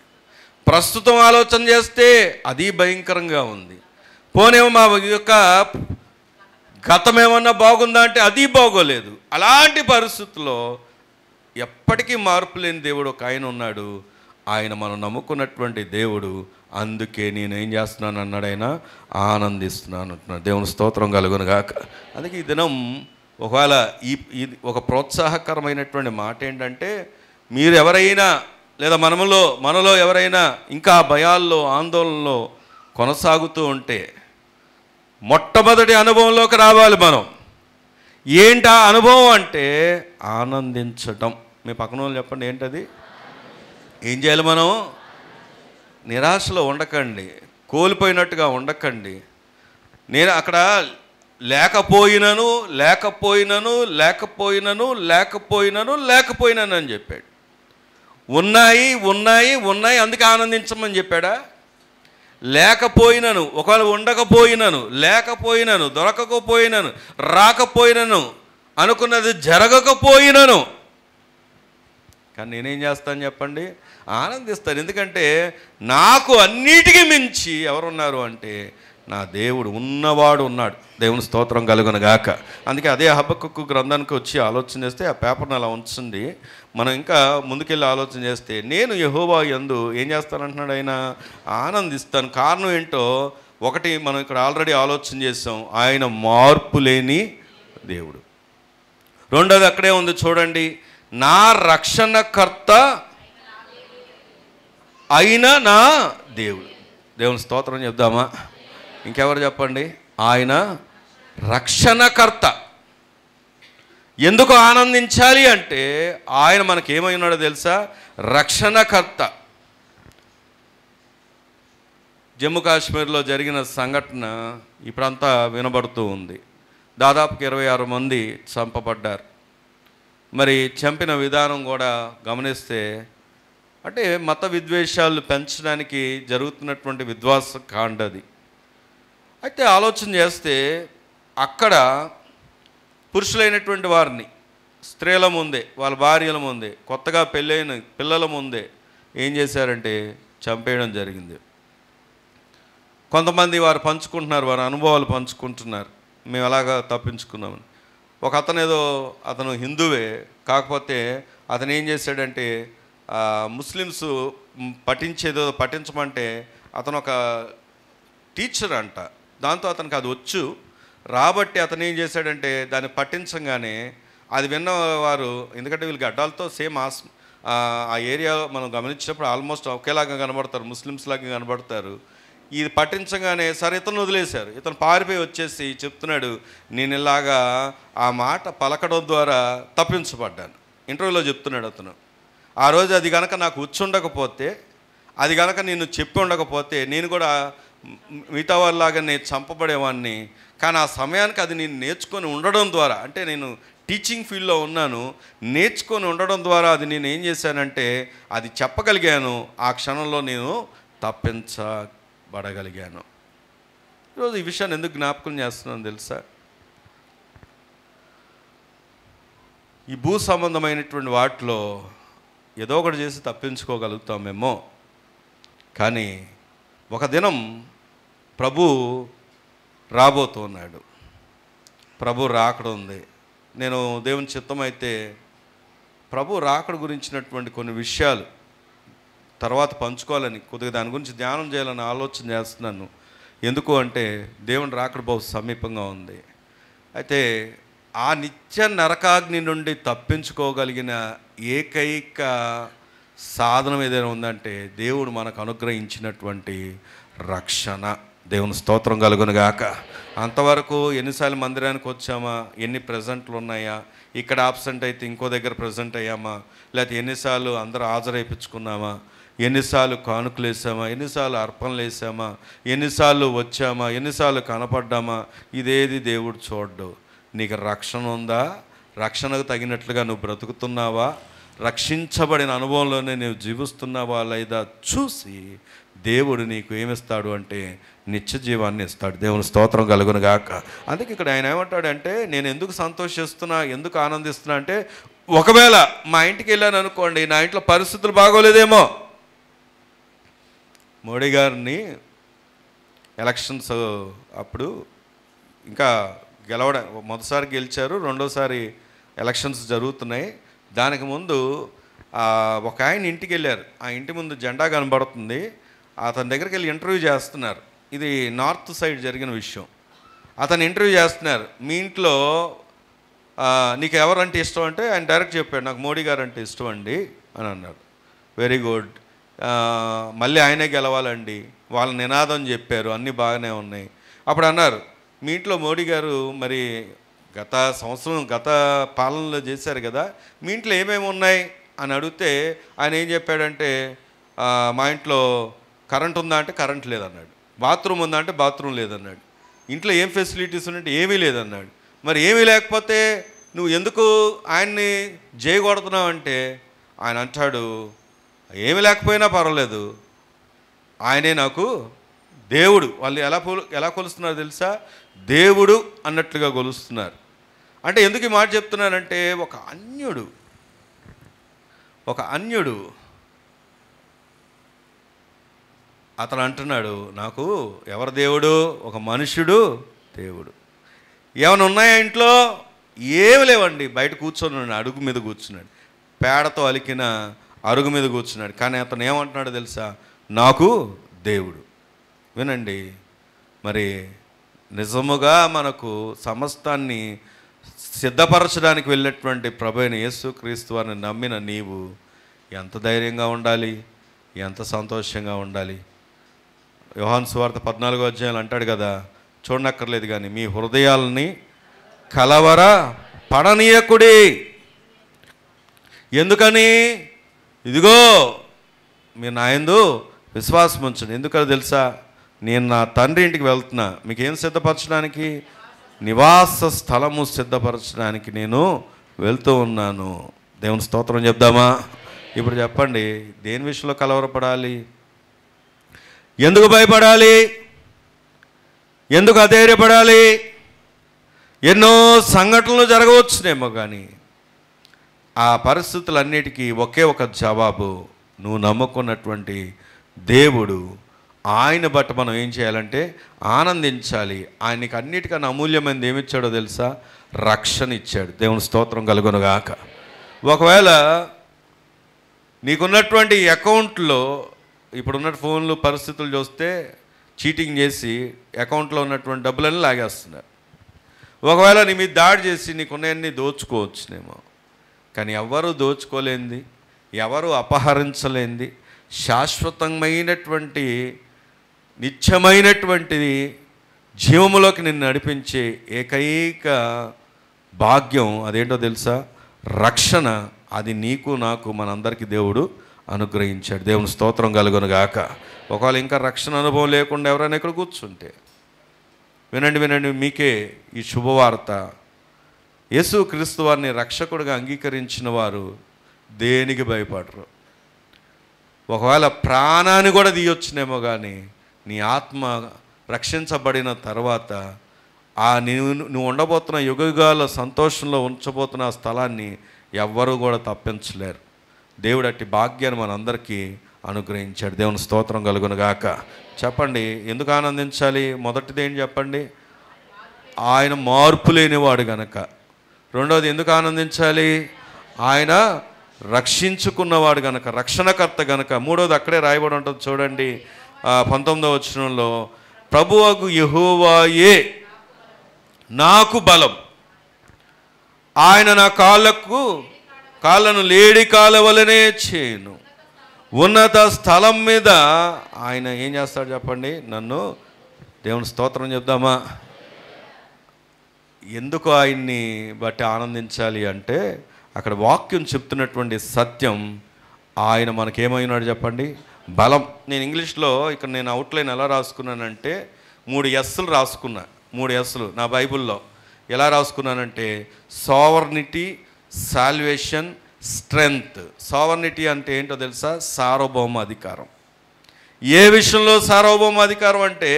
ప్రస్తుతం ఆలోచన చేస్తే అది భయంకరంగా ఉంది. పోనేమో మా యొక్క గతం ఏమన్నా బాగుందా అంటే అది బాగోలేదు. అలాంటి పరిస్థితుల్లో ఎప్పటికీ మార్పు లేని దేవుడు ఒక ఆయన ఉన్నాడు. ఆయన మనం నమ్ముకున్నటువంటి దేవుడు. అందుకే నేనేం చేస్తున్నాను అన్నాడు ఆయన, ఆనందిస్తున్నాను అంటున్నాడు. దేవుని స్తోత్రం కలుగును గాక. అందుకే ఈ దినం ఒకవేళ ఈ ఒక ప్రోత్సాహకరమైనటువంటి మాట ఏంటంటే, మీరు ఎవరైనా లేదా మనలో ఎవరైనా ఇంకా భయాల్లో ఆందోళనలో కొనసాగుతూ ఉంటే మొట్టమొదటి అనుభవంలోకి రావాలి మనం. ఏంటి ఆ అనుభవం అంటే ఆనందించటం. మీ పక్కన వాళ్ళు చెప్పండి, ఏంటది? ఏం చేయాలి మనం? నిరాశలో ఉండకండి, కోల్పోయినట్టుగా ఉండకండి. నేను అక్కడ లేకపోయినను అని చెప్పాడు. ఉన్నాయి అందుకే ఆనందించమని చెప్పాడా? లేకపోయినను, ఒకవేళ ఉండకపోయినను, లేకపోయినను, దొరకకపోయినను, రాకపోయినను, అనుకున్నది జరగకపోయినను, కానీ నేనేం చేస్తాను చెప్పండి? ఆనందిస్తాను. ఎందుకంటే నాకు అన్నిటికీ మించి ఎవరున్నారు అంటే నా దేవుడు ఉన్నవాడు ఉన్నాడు. దేవుని స్తోత్రం కలుగును గాక. అందుకే అదే హబక్కూకు గ్రంథానికి వచ్చి ఆలోచన చేస్తే ఆ పేపర్ని అలా ఉంచుంది. మనం ఇంకా ముందుకెళ్ళి ఆలోచన చేస్తే, నేను యెహోవా యందు ఏం చేస్తానంటున్నాడు ఆయన? ఆనందిస్తాను. కారణం ఏంటో ఒకటి మనం ఇక్కడ ఆల్రెడీ ఆలోచన చేసాం, ఆయన మార్పు లేని దేవుడు. రెండోది అక్కడే ఉంది చూడండి, నా రక్షణకర్త అయిన నా దేవుడు. దేవుని స్తోత్రం చెప్దామా? ఇంకెవరు చెప్పండి? ఆయన రక్షణకర్త. ఎందుకు ఆనందించాలి అంటే ఆయన మనకేమై ఉన్నాడో తెలుసా? రక్షణకర్త. జమ్మూ కాశ్మీర్లో జరిగిన సంఘటన ఇప్పుడంతా వినబడుతూ ఉంది. దాదాపుకి 26 మంది చంపబడ్డారు. మరి చంపిన విధానం కూడా గమనిస్తే, అంటే మత విద్వేషాలు పెంచడానికి జరుగుతున్నటువంటి విధ్వంస కాండది. అయితే ఆలోచన చేస్తే అక్కడ పురుషులైనటువంటి వారిని స్త్రీల ముందే, వాళ్ళ భార్యల ముందే, కొత్తగా పెళ్ళైన పిల్లల ముందే ఏం చేశారంటే చంపేయడం జరిగింది. కొంతమంది వారు పంచుకుంటున్నారు, వారి అనుభవాలు పంచుకుంటున్నారు, మేము అలాగా తప్పించుకున్నామని. ఒక అతను హిందువే, కాకపోతే అతను ఏం చేశాడంటే ముస్లిమ్స్ పఠించమంటే అతను ఒక టీచర్ అంట. దాంతో అతనికి అది వచ్చు రాబట్టి అతను ఏం చేశాడంటే దాన్ని పట్టించగానే అది విన్నవారు, ఎందుకంటే వీళ్ళు గడ్డాలతో సేమ్ ఆ ఏరియాలో మనం గమనించినప్పుడు ఆల్మోస్ట్ ఒకేలాగా కనబడతారు, ముస్లిమ్స్ లాగా కనబడతారు. ఇది పట్టించగానే సరే ఇతను వదిలేశారు. ఇతను పారిపోయి వచ్చేసి చెప్తున్నాడు, నేను ఇలాగా ఆ మాట పలకడం ద్వారా తప్పించబడ్డాను. ఇంటర్వ్యూలో చెప్తున్నాడు అతను. ఆ రోజు అది కనుక నాకు వచ్చి ఉండకపోతే, అది కనుక నేను చెప్పి ఉండకపోతే నేను కూడా మిగతా వాళ్ళలాగా నేను చంపబడేవాడిని. కానీ ఆ సమయానికి అది నేను నేర్చుకొని ఉండడం ద్వారా, అంటే నేను టీచింగ్ ఫీల్డ్లో ఉన్నాను, నేర్చుకొని ఉండడం ద్వారా అది నేను ఏం చేశానంటే అది చెప్పగలిగాను. ఆ క్షణంలో నేను తప్పించబడగలిగాను. ఈరోజు ఈ విషయాన్ని ఎందుకు జ్ఞాపకం చేస్తున్నాను తెలుసా? ఈ భూ సంబంధమైనటువంటి వాటిలో ఏదో ఒకటి చేసి తప్పించుకోగలుగుతామేమో, కానీ ఒక దినం ప్రభు రాబోతున్నాడు. ప్రభు రాకడ ఉంది. నేను దేవుని చిత్తమైతే ప్రభు రాకడ గురించినటువంటి కొన్ని విషయాలు తర్వాత పంచుకోవాలని, కొద్దిగా దాని గురించి ధ్యానం చేయాలని ఆలోచన చేస్తున్నాను. ఎందుకు అంటే దేవుని రాకడ బహు సమీపంగా ఉంది. అయితే ఆ నిత్య నరకాగ్ని నుండి తప్పించుకోగలిగిన ఏకైక సాధనం ఏదైనా ఉందంటే దేవుడు మనకు అనుగ్రహించినటువంటి రక్షణ. దేవుని స్తోత్రం కలుగును గాక. అంతవరకు ఎన్నిసార్లు మందిరానికి వచ్చామా, ఎన్ని ప్రజెంట్లు ఉన్నాయా, ఇక్కడ ఆబ్సెంట్ అయితే ఇంకో దగ్గర ప్రజెంట్ అయ్యామా, లేకపోతే ఎన్నిసార్లు అందరూ హాజరైపించుకున్నామా, ఎన్నిసార్లు కానుకలు వేసామా, ఎన్నిసార్లు అర్పణలు వేసామా, ఎన్నిసార్లు వచ్చామా, ఎన్నిసార్లు కనపడ్డామా, ఇదేది దేవుడు చూడ్డు. నీకు రక్షణ ఉందా, రక్షణకు తగినట్లుగా నువ్వు బ్రతుకుతున్నావా, రక్షించబడిన అనుభవంలోనే నువ్వు జీవిస్తున్నావా లేదా చూసి దేవుడు నీకు ఏమిస్తాడు అంటే నిత్య జీవాన్ని ఇస్తాడు. దేవుని స్తోత్రం కలుగును గాక. అందుకే ఇక్కడ ఆయన ఏమంటాడంటే, నేను ఎందుకు సంతోషిస్తున్నా, ఎందుకు ఆనందిస్తున్నా అంటే, ఒకవేళ మా ఇంటికి వెళ్ళాను అనుకోండి, నా ఇంట్లో పరిస్థితులు బాగోలేదేమో. మోడీ గారిని ఎలక్షన్స్ అప్పుడు ఇంకా గెలవడం, మొదటిసారి గెలిచారు, రెండోసారి ఎలక్షన్స్ జరుగుతున్నాయి. దానికి ముందు ఒక ఆయన ఇంటికి వెళ్ళారు. ఆ ఇంటి ముందు జెండా కనబడుతుంది. అతని దగ్గరికి వెళ్ళి ఇంటర్వ్యూ చేస్తున్నారు. ఇది నార్త్ సైడ్ జరిగిన విషయం. అతను ఇంటర్వ్యూ చేస్తున్నారు. మీ ఇంట్లో నీకు ఎవరంటే ఇష్టం అంటే ఆయన డైరెక్ట్ చెప్పాడు, నాకు మోడీ గారు అంటే ఇష్టం అండి అని అన్నాడు. వెరీ గుడ్, మళ్ళీ ఆయనే గెలవాలండి. వాళ్ళ నినాదం చెప్పారు, అన్నీ బాగానే ఉన్నాయి. అప్పుడు అన్నారు, మీ ఇంట్లో మోడీ గారు మరి గత పాలనలో చేశారు కదా, మీ ఇంట్లో ఏమేమి ఉన్నాయి అని అడిగితే ఆయన ఏం చెప్పాడంటే, మా ఇంట్లో కరెంట్ ఉందా అంటే కరెంట్ లేదన్నాడు, బాత్రూమ్ ఉందా అంటే బాత్రూమ్ లేదన్నాడు, ఇంట్లో ఏం ఫెసిలిటీస్ ఉన్నట్టు ఏమీ లేదన్నాడు. మరి ఏమీ లేకపోతే నువ్వు ఎందుకు ఆయన్ని జయగొడుతున్నావు అంటే ఆయన అంటాడు, ఏమి లేకపోయినా పర్వాలేదు, ఆయనే నాకు దేవుడు. వాళ్ళు ఎలా కొలుస్తున్నారు తెలుసా, దేవుడు అన్నట్లుగా కొలుస్తున్నారు. అంటే ఎందుకు ఈ మాట చెప్తున్నానంటే, ఒక అన్యుడు అతను అంటున్నాడు, నాకు ఎవరు దేవుడు, ఒక మనుష్యుడు దేవుడు. ఏమైనా ఉన్నాయా ఇంట్లో, ఏమి లేవండి. బయట కూర్చొని అడుగు మీద కూర్చున్నాడు, పేడతో అలికిన అరుగు మీద కూర్చున్నాడు. కానీ అతను ఏమంటున్నాడు తెలుసా, నాకు దేవుడు. వినండి, మరి నిజముగా మనకు సమస్తాన్ని సిద్ధపరచడానికి వెళ్ళినటువంటి ప్రభు అయిన యేసుక్రీస్తు వారిని నమ్మిన నీవు ఎంత ధైర్యంగా ఉండాలి, ఎంత సంతోషంగా ఉండాలి. యోహాను సువార్త 14వ అధ్యాయం అంటాడు కదా, చూడనక్కర్లేదు కానీ మీ హృదయాలని కలవర పడనీయకుడి. ఎందుకని, ఇదిగో మీరు నా యందు విశ్వాసం ఉంచండి. ఎందుకని తెలుసా, నేను నా తండ్రి ఇంటికి వెళ్తున్నా, మీకేం సిద్ధపరచడానికి, నివాస స్థలము సిద్ధపరచడానికి నేను వెళ్తూ ఉన్నాను. దేవుని స్తోత్రం చెప్దామా? ఇప్పుడు చెప్పండి, దేని విషయంలో కలవరపడాలి, ఎందుకు భయపడాలి, ఎందుకు అధైర్యపడాలి? ఎన్నో సంఘటనలు జరగవచ్చునేమో, కానీ ఆ పరిస్థితులన్నిటికీ ఒకే ఒక జవాబు, నువ్వు నమ్ముకున్నటువంటి దేవుడు. ఆయన బట్టి మనం ఏం చేయాలంటే ఆనందించాలి. ఆయనకి అన్నిటికన్నా అమూల్యమైనది ఏమిచ్చాడో తెలుసా, రక్షణ ఇచ్చాడు. దేవుని స్తోత్రం కలుగునుగాక. ఒకవేళ నీకున్నటువంటి అకౌంట్లో ఇప్పుడున్న ఫోన్లు పరిస్థితులు చూస్తే చీటింగ్ చేసి అకౌంట్లో ఉన్నటువంటి డబ్బులన్నీ లాగేస్తున్నారు. ఒకవేళ నీ మీద దాడి చేసి నీకున్నవన్నీ దోచుకోవచ్చునేమో, కానీ ఎవరు దోచుకోలేంది, ఎవరు అపహరించలేంది, శాశ్వతమైనటువంటి నిత్యమైనటువంటిది జీవములోకి నిన్ను నడిపించే ఏకైక భాగ్యం అదేంటో తెలుసా, రక్షణ. అది నీకు నాకు మనందరికీ దేవుడు అనుగ్రహించాడు. దేవుని స్తోత్రం కలుగునుగాక. ఒకవేళ ఇంకా రక్షణ అనుభవం లేకుండా ఎవరైనా ఇక్కడ కూర్చుంటే వినండి, మీకే ఈ శుభవార్త. యేసుక్రీస్తు వారిని రక్షకుడిగా అంగీకరించిన వారు దేనికి భయపడరు. ఒకవేళ ప్రాణాన్ని కూడా తీయొచ్చునేమో, కానీ నీ ఆత్మ రక్షించబడిన తర్వాత నువ్వు ఉండబోతున్న యుగయుగాల సంతోషంలో ఉంచబోతున్న ఆ స్థలాన్ని ఎవ్వరూ కూడా తప్పించలేరు. దేవుడు అట్టి భాగ్యాన్ని మనందరికీ అనుగ్రహించాడు. దేవుని స్తోత్రం కలుగునుగాక. చెప్పండి, ఎందుకు ఆనందించాలి? మొదటిది ఏంటి చెప్పండి, ఆయన మార్పు లేనివాడు గనక. రెండవది ఎందుకు ఆనందించాలి, ఆయన రక్షించుకున్నవాడు గనక, రక్షణకర్త గనక. మూడవది అక్కడే రాయబడి ఉంటుంది చూడండి, 19వ వచనంలో, ప్రభువగు యెహోవాయే నాకు బలం, ఆయన నా కాళ్ళను లేడి కాల వలనే చేయను, ఉన్నత స్థలం మీద ఆయన ఏం చేస్తాడు చెప్పండి? నన్ను దేవుని స్తోత్రం చెప్దామా? ఎందుకు ఆయన్ని బట్టి ఆనందించాలి అంటే అక్కడ వాక్యం చెప్తున్నటువంటి సత్యం. ఆయన మనకేమైనాడు చెప్పండి? బలం. నేను ఇంగ్లీష్లో ఇక్కడ నేను అవుట్లైన్ ఎలా రాసుకున్నానంటే 3 Sలు రాసుకున్నా. 3 Sలు నా బైబిల్లో ఎలా రాసుకున్నానంటే సావర్నిటీ, సాల్వేషన్, స్ట్రెంగ్త్. సావర్నిటీ అంటే ఏంటో తెలుసా? సార్వభౌమ అధికారం. ఏ విషయంలో సార్వభౌమ అధికారం అంటే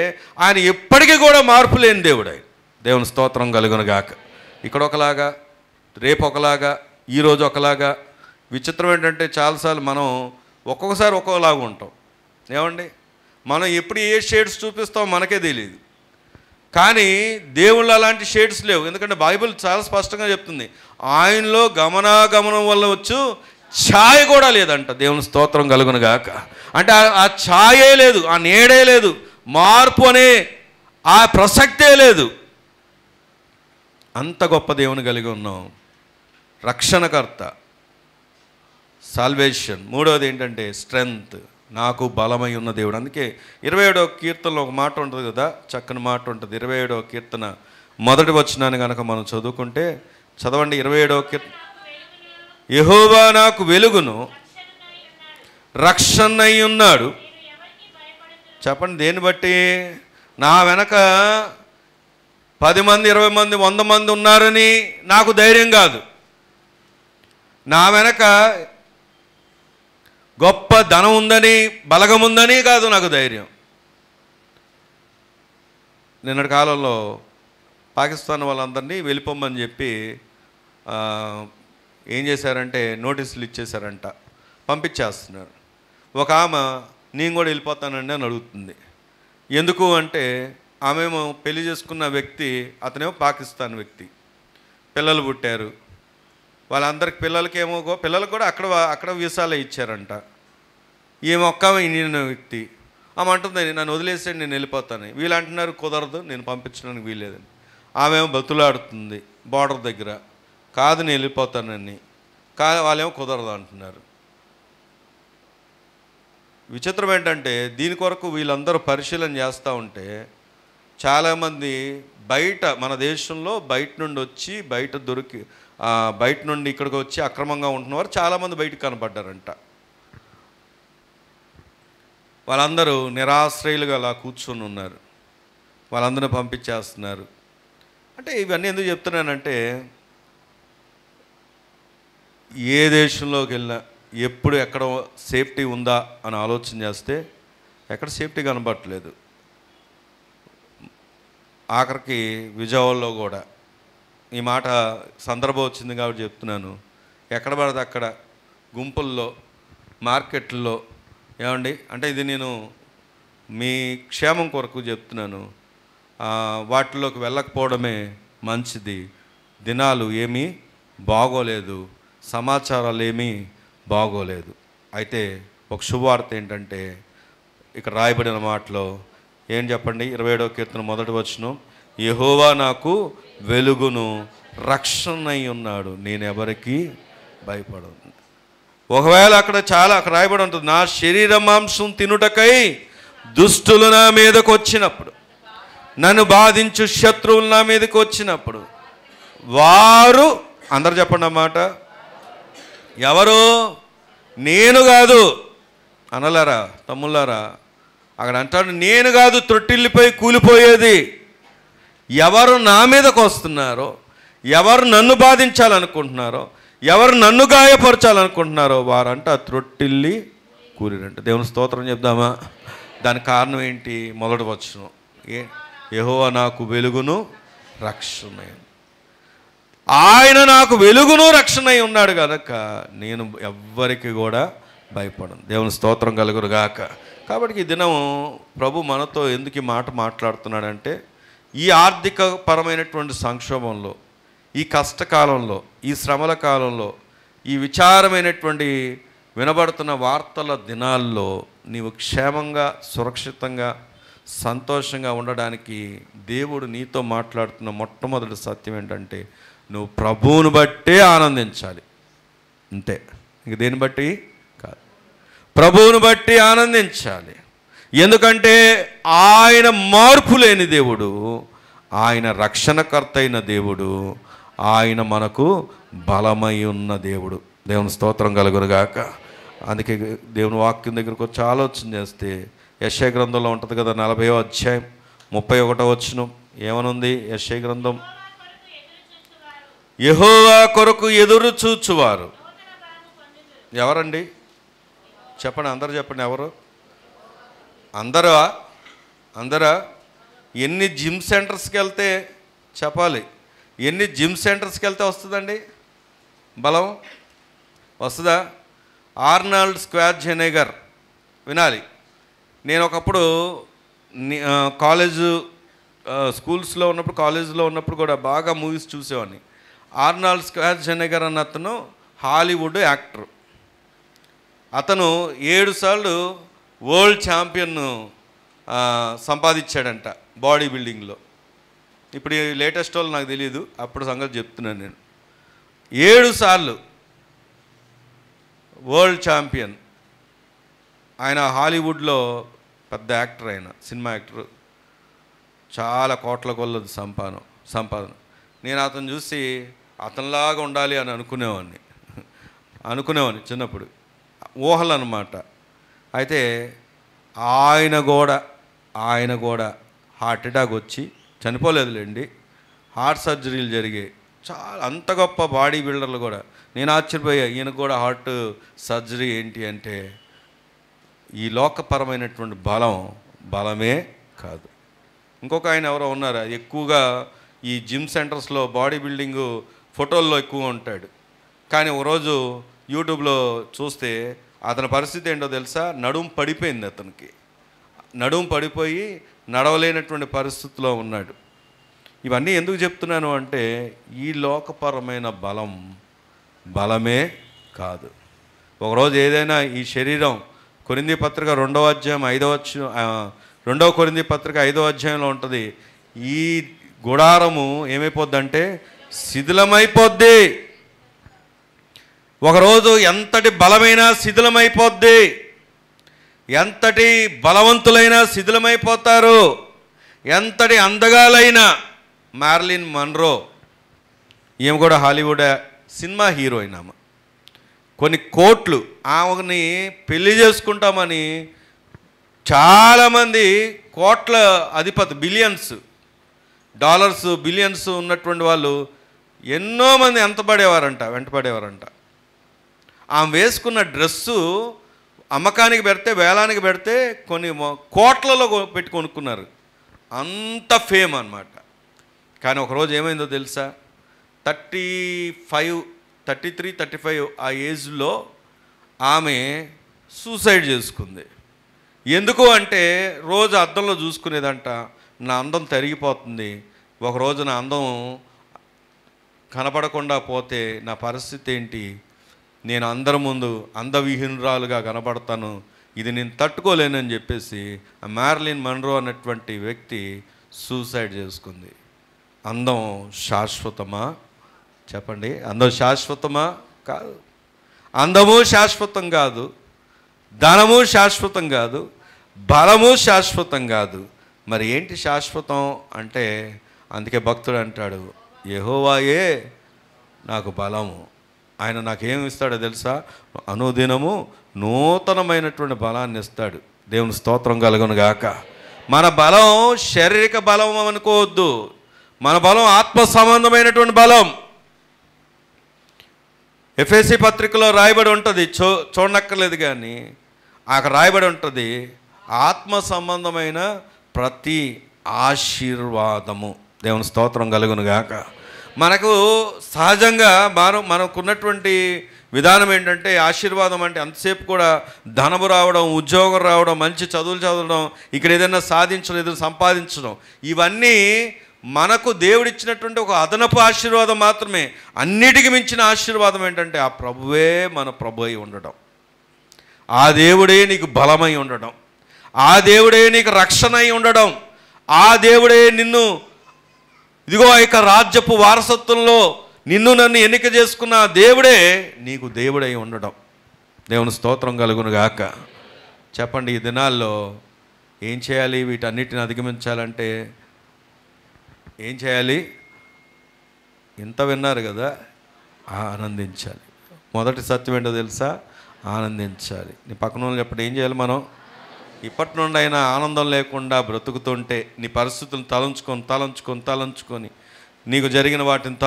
ఆయన ఎప్పటికీ కూడా మార్పు లేని దేవుడు. ఆయన దేవుని స్తోత్రం కలుగునుగాక. ఇక్కడ ఒకలాగా, రేపు ఒకలాగా, ఈరోజు ఒకలాగా. విచిత్రం ఏంటంటే చాలాసార్లు మనం ఒక్కొక్కసారి ఒక్కోలాగా ఉంటాం. ఏమండి, మనం ఎప్పుడు ఏ షేడ్స్ చూపిస్తామో మనకే తెలియదు. కానీ దేవుళ్ళు అలాంటి షేడ్స్ లేవు. ఎందుకంటే బైబిల్ చాలా స్పష్టంగా చెప్తుంది, ఆయనలో గమనాగమనం వల్ల వచ్చు ఛాయ కూడా లేదంట. దేవుని స్తోత్రం కలుగునుగాక. అంటే ఆ ఛాయే లేదు, ఆ నీడే లేదు, మార్పు అనే ఆ ప్రసక్తే లేదు. అంత గొప్ప దేవుని కలిగి ఉన్నాం. రక్షణకర్త, సాల్వేషన్. మూడవది ఏంటంటే స్ట్రెంగ్త్, నాకు బలమై ఉన్న దేవుడు. అందుకే 27వ కీర్తనలో ఒక మాట ఉంటుంది కదా, చక్కని మాట ఉంటుంది. 27వ కీర్తన మొదటి వచనాన్ని కనుక మనం చదువుకుంటే, చదవండి 27వ కీర్తన. యెహోవా నాకు వెలుగును రక్షణై ఉన్నాడు. చెప్పండి, దేన్ని బట్టి? నా వెనక 10 మంది, 20 మంది, 100 మంది ఉన్నారని నాకు ధైర్యం కాదు. నా వెనక గొప్ప ధనం ఉందని, బలగం ఉందని కాదు నాకు ధైర్యం. నిన్నటి కాలంలో పాకిస్తాన్ వాళ్ళందరినీ వెళ్ళిపోమని చెప్పి ఏం చేశారంటే నోటీసులు ఇచ్చేశారంట, పంపించేస్తున్నారు. ఒక ఆమె నేను కూడా వెళ్ళిపోతానండి అని అడుగుతుంది. ఎందుకు అంటే ఆమెమో పెళ్లి చేసుకున్న వ్యక్తి, అతనేమో పాకిస్తాన్ వ్యక్తి, పిల్లలు పుట్టారు. వాళ్ళందరికి పిల్లలకేమో పిల్లలకు కూడా అక్కడ వీసాలే ఇచ్చారంట. ఈమె ఒక్క ఇండియన్ వ్యక్తి. ఆమె అంటుంది నన్ను వదిలేసాడు, నేను వెళ్ళిపోతాను. వీళ్ళు అంటున్నారు కుదరదు, నేను పంపించడానికి వీల్లేదని. ఆమెమో బతులాడుతుంది బార్డర్ దగ్గర, కాదు నేను వెళ్ళిపోతానని. వాళ్ళేమో కుదరదు అంటున్నారు. విచిత్రం ఏంటంటే దీని కొరకు వీళ్ళందరూ పరిశీలన చేస్తూ ఉంటే చాలామంది బయట, మన దేశంలో బయట నుండి వచ్చి బయట నుండి ఇక్కడికి వచ్చి అక్రమంగా ఉంటున్నవారు చాలామంది బయటకు కనపడ్డారంట. వాళ్ళందరూ నిరాశ్రయులుగా అలా కూర్చొని ఉన్నారు. వాళ్ళందరూ పంపించేస్తున్నారు. అంటే ఇవన్నీ ఎందుకు చెప్తున్నానంటే, ఏ దేశంలోకి వెళ్ళినా ఎప్పుడు ఎక్కడ సేఫ్టీ ఉందా అని ఆలోచన చేస్తే ఎక్కడ సేఫ్టీ కనబడట్లేదు. ఆఖరికి విజయవాడలో కూడా ఈ మాట సందర్భం వచ్చింది కాబట్టి చెప్తున్నాను. ఎక్కడ పడితే అక్కడ గుంపుల్లో, మార్కెట్లో, ఏమండి అంటే ఇది నేను మీ క్షేమం కొరకు చెప్తున్నాను. వాటిలోకి వెళ్ళకపోవడమే మంచిది. దినాలు ఏమీ బాగోలేదు, సమాచారాలు ఏమీ బాగోలేదు. అయితే ఒక శుభవార్త ఏంటంటే ఇక్కడ రాయబడిన మాటలో ఏం చెప్పండి? 27వ కీర్తన మొదటి వచనం, యెహోవా నాకు వెలుగును రక్షణై ఉన్నాడు, నేను ఎవరికి భయపడను. ఒకవేళ అక్కడ రాయబడి ఉంటుంది, నా శరీర మాంసం తినుటకై దుష్టులు నా మీదకు వచ్చినప్పుడు, నన్ను బాధించు శత్రువులు నా మీదకి వచ్చినప్పుడు, వారు అందరు చెప్పండి అన్నమాట. ఎవరు? నేను కాదు అనలారా, తమ్ముళ్ళారా. అక్కడ అంటాడు నేను కాదు త్రొట్టిల్లిపోయి కూలిపోయేది. ఎవరు నా మీదకు వస్తున్నారో, ఎవరు నన్ను బాధించాలనుకుంటున్నారో, ఎవరు నన్ను గాయపరచాలనుకుంటున్నారో వారంట త్రొట్టిల్లి కూలిరంట. దేవుని స్తోత్రం చెప్దామా? దానికి కారణం ఏంటి? మొదటి వచనం, యెహోవా నాకు వెలుగును రక్షణై, ఆయన నాకు వెలుగును రక్షణై ఉన్నాడు కనుక నేను ఎవ్వరికి కూడా భయపడను. దేవుని స్తోత్రం కలుగునుగాక. కాబట్టి ఈ దినం ప్రభు మనతో ఎందుకు ఈ మాట మాట్లాడుతున్నాడంటే, ఈ ఆర్థిక పరమైనటువంటి సంక్షోభంలో, ఈ కష్టకాలంలో, ఈ శ్రమల కాలంలో, ఈ విచారమైనటువంటి వినబడుతున్న వార్తల దినాల్లో నీవు క్షేమంగా, సురక్షితంగా, సంతోషంగా ఉండడానికి దేవుడు నీతో మాట్లాడుతున్న మొట్టమొదటి సత్యం ఏంటంటే, నువ్వు ప్రభువును బట్టే ఆనందించాలి. అంతే, ఇంక దేన్ని బట్టి కాదు. ప్రభువును బట్టి ఆనందించాలి. ఎందుకంటే ఆయన మార్పు లేని దేవుడు, ఆయన రక్షణకర్త అయిన దేవుడు, ఆయన మనకు బలమై ఉన్న దేవుడు. దేవుని స్తోత్రం కలుగునుగాక. అందుకే దేవుని వాక్యం దగ్గరకు వచ్చి ఆలోచన చేస్తే యెషయా గ్రంథంలో ఉంటుంది కదా, 40వ అధ్యాయం 31వ వచనం ఏమనుంది? యెషయా గ్రంథం, యెహోవా కొరకు ఎదురు చూచువారు ఎవరండి? చెప్పండి, అందరూ చెప్పండి. ఎవరు? అందరా? ఎన్ని జిమ్ సెంటర్స్కి వెళ్తే చెప్పాలి, ఎన్ని జిమ్ సెంటర్స్కి వెళ్తే వస్తుందండి బలం? వస్తుందా? ఆర్నాల్డ్ స్క్వార్జెనెగర్ వినాలి. నేను ఒకప్పుడు స్కూల్స్లో ఉన్నప్పుడు, కాలేజీలో ఉన్నప్పుడు కూడా బాగా మూవీస్ చూసేవాడిని. ఆర్నాల్డ్ స్క్వార్జెనెగర్ అన్న అతను హాలీవుడ్ యాక్టర్. అతను 7 సార్లు వరల్డ్ ఛాంపియన్ సంపాదించాడంట బాడీ బిల్డింగ్లో. ఇప్పుడు ఈ లేటెస్ట్ వాళ్ళు నాకు తెలియదు, అప్పుడు సంగతి చెప్తున్నాను నేను. 7 సార్లు వరల్డ్ ఛాంపియన్. ఆయన హాలీవుడ్లో పెద్ద యాక్టర్, ఆయన సినిమా యాక్టర్. చాలా కోట్ల కొలది సంపాదన. నేను అతను చూసి అతనిలాగా ఉండాలి అని అనుకునేవాడిని చిన్నప్పుడు, ఊహలు అన్నమాట. అయితే ఆయన కూడా హార్ట్ అటాక్ వచ్చి చనిపోలేదులేండి, హార్ట్ సర్జరీలు జరిగాయి. చాలా అంత గొప్ప బాడీ బిల్డర్లు కూడా. నేను ఆశ్చర్యపోయా, ఈయనకు కూడా హార్ట్ సర్జరీ ఏంటి అంటే, ఈ లోకపరమైనటువంటి బలమే కాదు. ఇంకొక ఆయన ఎవరో ఉన్నారు, ఎక్కువగా ఈ జిమ్ సెంటర్స్లో బాడీ బిల్డింగు ఫోటోల్లో ఎక్కువ ఉంటాడు. కానీ ఒకరోజు యూట్యూబ్లో చూస్తే అతని పరిస్థితి ఏంటో తెలుసా? నడుము పడిపోయింది అతనికి. నడుము పడిపోయి నడవలేనటువంటి పరిస్థితిలో ఉన్నాడు. ఇవన్నీ ఎందుకు చెప్తున్నాను అంటే, ఈ లోకపరమైన బలమే కాదు. ఒకరోజు ఏదైనా ఈ శరీరం, కొరింథీ పత్రిక 2వ అధ్యాయం 2వ కొరింథీ పత్రిక 5వ అధ్యాయంలో ఉంటుంది, ఈ గుడారము ఏమైపోద్దంటే శిథిలమైపోద్ది. ఒకరోజు ఎంతటి బలమైనా శిథిలమైపోద్ది, ఎంతటి బలవంతులైనా శిథిలమైపోతారు. ఎంతటి అందగాలైనా, మ్యార్లిన్ మన్రో, ఈమె కూడా హాలీవుడ్ సినిమా హీరోయిన్. ఆమె కొన్ని కోట్లు, ఆమెని పెళ్లి చేసుకుంటామని చాలామంది కోట్ల అధిపతి, బిలియన్స్ ఉన్నటువంటి వాళ్ళు ఎన్నో మంది వెంటపడేవారంట. ఆమె వేసుకున్న డ్రెస్సు అమ్మకానికి పెడితే, వేలానికి పెడితే కొన్ని కోట్లలో పెట్టి కొనుక్కున్నారు. అంత ఫేమ్ అన్నమాట. కానీ ఒకరోజు ఏమైందో తెలుసా? 33-35 ఆ ఏజ్లో ఆమె సూసైడ్ చేసుకుంది. ఎందుకు అంటే, రోజు అద్దంలో చూసుకునేదంట, నా అందం తరిగిపోతుంది, ఒకరోజు నా అందం కనపడకుండా పోతే నా పరిస్థితి ఏంటి, నేను అందరి ముందు అందవిహీనురాలుగా కనపడతాను, ఇది నేను తట్టుకోలేనని చెప్పేసి ఆ మ్యార్లిన్ మన్రో అన్నటువంటి వ్యక్తి సూసైడ్ చేసుకుంది. అందం శాశ్వతమా? చెప్పండి, అందం శాశ్వతమా? కాదు. అందము శాశ్వతం కాదు, ధనము శాశ్వతం కాదు, బలము శాశ్వతం కాదు. మరి ఏంటి శాశ్వతం అంటే, అందుకే భక్తుడు అంటాడు, యెహోవాయే నాకు బలము. ఆయన నాకేమి ఇస్తాడో తెలుసా? అనుదినము నూతనమైనటువంటి బలాన్ని ఇస్తాడు. దేవుని స్తోత్రం కలుగునుగాక. మన బలం శారీరక బలం అనుకోవద్దు, మన బలం ఆత్మ సంబంధమైనటువంటి బలం. ఎఫెసీ పత్రికలో రాయబడి ఉంటుంది, చూడనక్కర్లేదు కానీ అక్కడ రాయబడి ఉంటుంది, ఆత్మ సంబంధమైన ప్రతి ఆశీర్వాదము. దేవుని స్తోత్రం కలుగునుగాక. మనకు సహజంగా మనకున్నటువంటి విధానం ఏంటంటే, ఆశీర్వాదం అంటే అంతసేపు కూడా ధనము రావడం, ఉద్యోగం రావడం, మంచి చదువులు చదవడం, ఇక్కడ ఏదైనా సాధించడం, ఏదైనా సంపాదించడం, ఇవన్నీ మనకు దేవుడిచ్చినటువంటి ఒక అదనపు ఆశీర్వాదం మాత్రమే. అన్నిటికీ మించిన ఆశీర్వాదం ఏంటంటే, ఆ ప్రభువే మన ప్రభు అయి ఉండడం, ఆ దేవుడే నీకు బలమై ఉండడం, ఆ దేవుడే నీకు రక్షణ అయి ఉండడం, ఆ దేవుడే నిన్ను ఇదిగో ఇక రాజ్యపు వారసత్వంలో నన్ను ఎన్నిక చేసుకున్న దేవుడే నీకు దేవుడై ఉండడం. దేవుని స్తోత్రం కలుగును గాక. చెప్పండి, ఈ దినాల్లో ఏం చేయాలి? వీటన్నిటిని అధిగమించాలంటే ఏం చేయాలి? ఇంత విన్నారు కదా, ఆనందించాలి. మొదటి సత్యం ఏంటో తెలుసా? ఆనందించాలి. నీ పక్కన వాళ్ళు చెప్పండి, ఏం చేయాలి మనం? ఇప్పటి నుండి అయినా ఆనందం లేకుండా బ్రతుకుతుంటే, నీ పరిస్థితులను తలంచుకొని నీకు జరిగిన వాటిని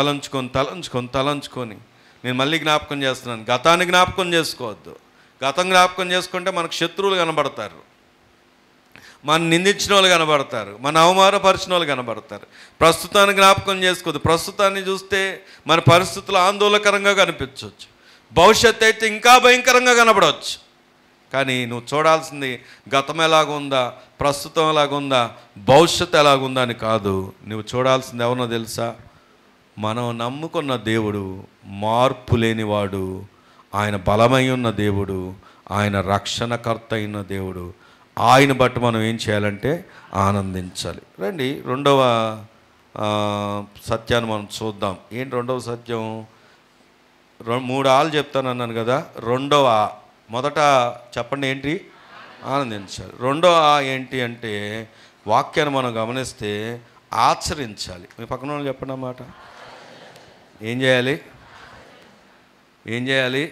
తలంచుకొని నేను మళ్ళీ జ్ఞాపకం చేస్తున్నాను, గతాన్ని జ్ఞాపకం చేసుకోవద్దు. గతం జ్ఞాపకం చేసుకుంటే మనకు శత్రువులు కనబడతారు, మన నిందించిన వాళ్ళు కనబడతారు, మన అవమానపరిచిన వాళ్ళు కనబడతారు. ప్రస్తుతాన్ని జ్ఞాపకం చేసుకోవద్దు. ప్రస్తుతాన్ని చూస్తే మన పరిస్థితులు ఆందోళనకరంగా కనిపించవచ్చు, భవిష్యత్తు అయితే ఇంకా భయంకరంగా కనబడవచ్చు. కానీ నువ్వు చూడాల్సింది గతం ఎలాగుందా, ప్రస్తుతం ఎలాగుందా, భవిష్యత్తు ఎలాగుందా అని కాదు. నువ్వు చూడాల్సింది ఎవరినో తెలుసా? మనం నమ్ముకున్న దేవుడు మార్పు లేనివాడు, ఆయన బలమై ఉన్న దేవుడు, ఆయన రక్షణకర్త అయిన దేవుడు. ఆయన బట్టి మనం ఏం చేయాలంటే ఆనందించాలి. రండి, రెండవ సత్యాన్ని మనం చూద్దాం. ఏంటి రెండవ సత్యం? 3 ఆలు చెప్తానన్నాను కదా. రెండవ మొదట చెప్పండి ఏంటి? ఆనందించాలి. రెండవ ఏంటి అంటే వాక్యాన్ని మనం గమనిస్తే ఆచరించాలి. మీ పక్కన వాళ్ళు చెప్పండి అన్నమాట. ఏం చేయాలి?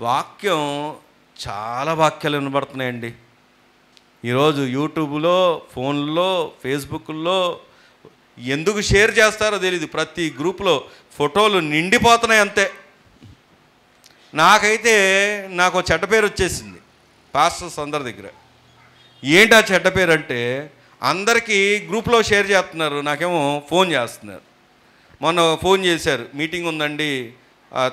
వాక్యం, చాలా వాక్యాలు వినబడుతున్నాయండి ఈరోజు. యూట్యూబ్లో, ఫోన్లో, ఫేస్బుక్లో ఎందుకు షేర్ చేస్తారో తెలియదు. ప్రతి గ్రూప్లో ఫోటోలు నిండిపోతున్నాయి అంతే. నాకైతే నాకు చెడ్డ పేరు వచ్చేసింది పాస్టర్స్ అందరి దగ్గర. ఏంటి ఆ చెడ్డ పేరు అంటే, అందరికీ గ్రూప్లో షేర్ చేస్తున్నారు, నాకేమో ఫోన్ చేస్తున్నారు. మొన్న ఫోన్ చేశారు, మీటింగ్ ఉందండి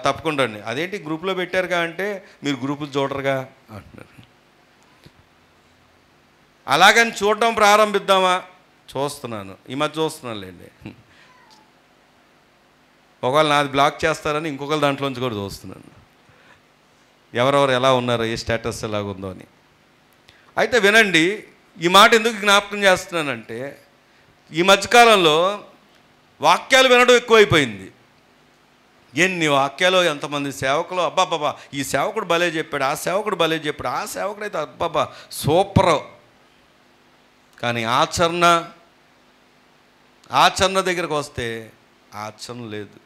తప్పకుండా అండి. అదేంటి గ్రూప్లో పెట్టారుగా అంటే, మీరు గ్రూపులు చూడరుగా అంటున్నారు. అలాగని చూడటం ప్రారంభిద్దామా? చూస్తున్నాను, ఈ మధ్య చూస్తున్నానులేండి. ఒకవేళ నాది బ్లాక్ చేస్తారని ఇంకొకరు దాంట్లోంచి కూడా చూస్తున్నాను, ఎవరెవరు ఎలా ఉన్నారో, ఏ స్టేటస్ ఎలాగుందో అని. అయితే వినండి, ఈ మాట ఎందుకు జ్ఞాపకం చేస్తున్నానంటే, ఈ మధ్యకాలంలో వాక్యాలు వినడం ఎక్కువైపోయింది. ఎన్ని వాక్యాలు, ఎంతమంది సేవకులు, అబ్బాబ్బా ఈ సేవకుడు భలే చెప్పాడు, ఆ సేవకుడు భలే చెప్పాడు, ఆ సేవకుడు అయితే అబ్బాబ్బా సూపర్. కానీ ఆచరణ దగ్గరకు వస్తే ఆచరణ లేదు.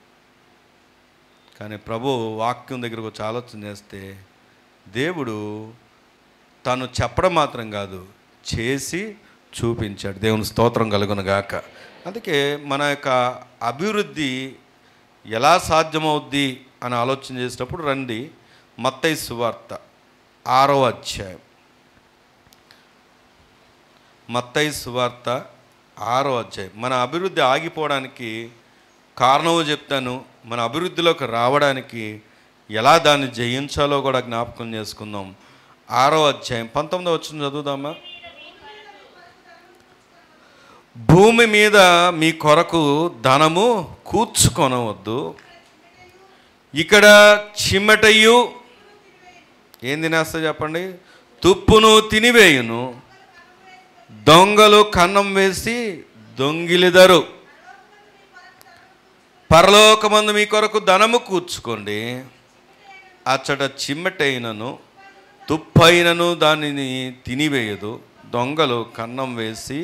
కానీ ప్రభు వాక్యం దగ్గరకు వచ్చి ఆలోచన చేస్తే, దేవుడు తను చెప్పడం మాత్రం కాదు, చేసి చూపించాడు. దేవుని స్తోత్రం కలుగును గాక. అందుకే మన యొక్క అభివృద్ధి ఎలా సాధ్యమవుద్ది అని ఆలోచన చేసేటప్పుడు రండి, మత్తయి సువార్త 6వ అధ్యాయం. మత్తయి సువార్త 6వ అధ్యాయం. మన అభివృద్ధి ఆగిపోవడానికి కారణం చెప్తాను, మన అభివృద్ధిలోకి రావడానికి ఎలా దాన్ని జయించాలో కూడా జ్ఞాపకం చేసుకుందాం. 6వ అధ్యాయం 19వ వచనం చదువుదామా? భూమి మీద మీ కొరకు ధనము కూర్చుకొనవద్దు, ఇక్కడ చిమ్మటయు ఏం తినేస్తా చెప్పండి? తుప్పును తినివేయును, దొంగలు కన్నం వేసి దొంగిలిదరు. పరలోకమందు మీ కొరకు ధనము కూర్చుకోండి, అచ్చట చిమ్మటైనను తుప్పైనను దానిని తినివేయదు, దొంగలు కన్నం వేసి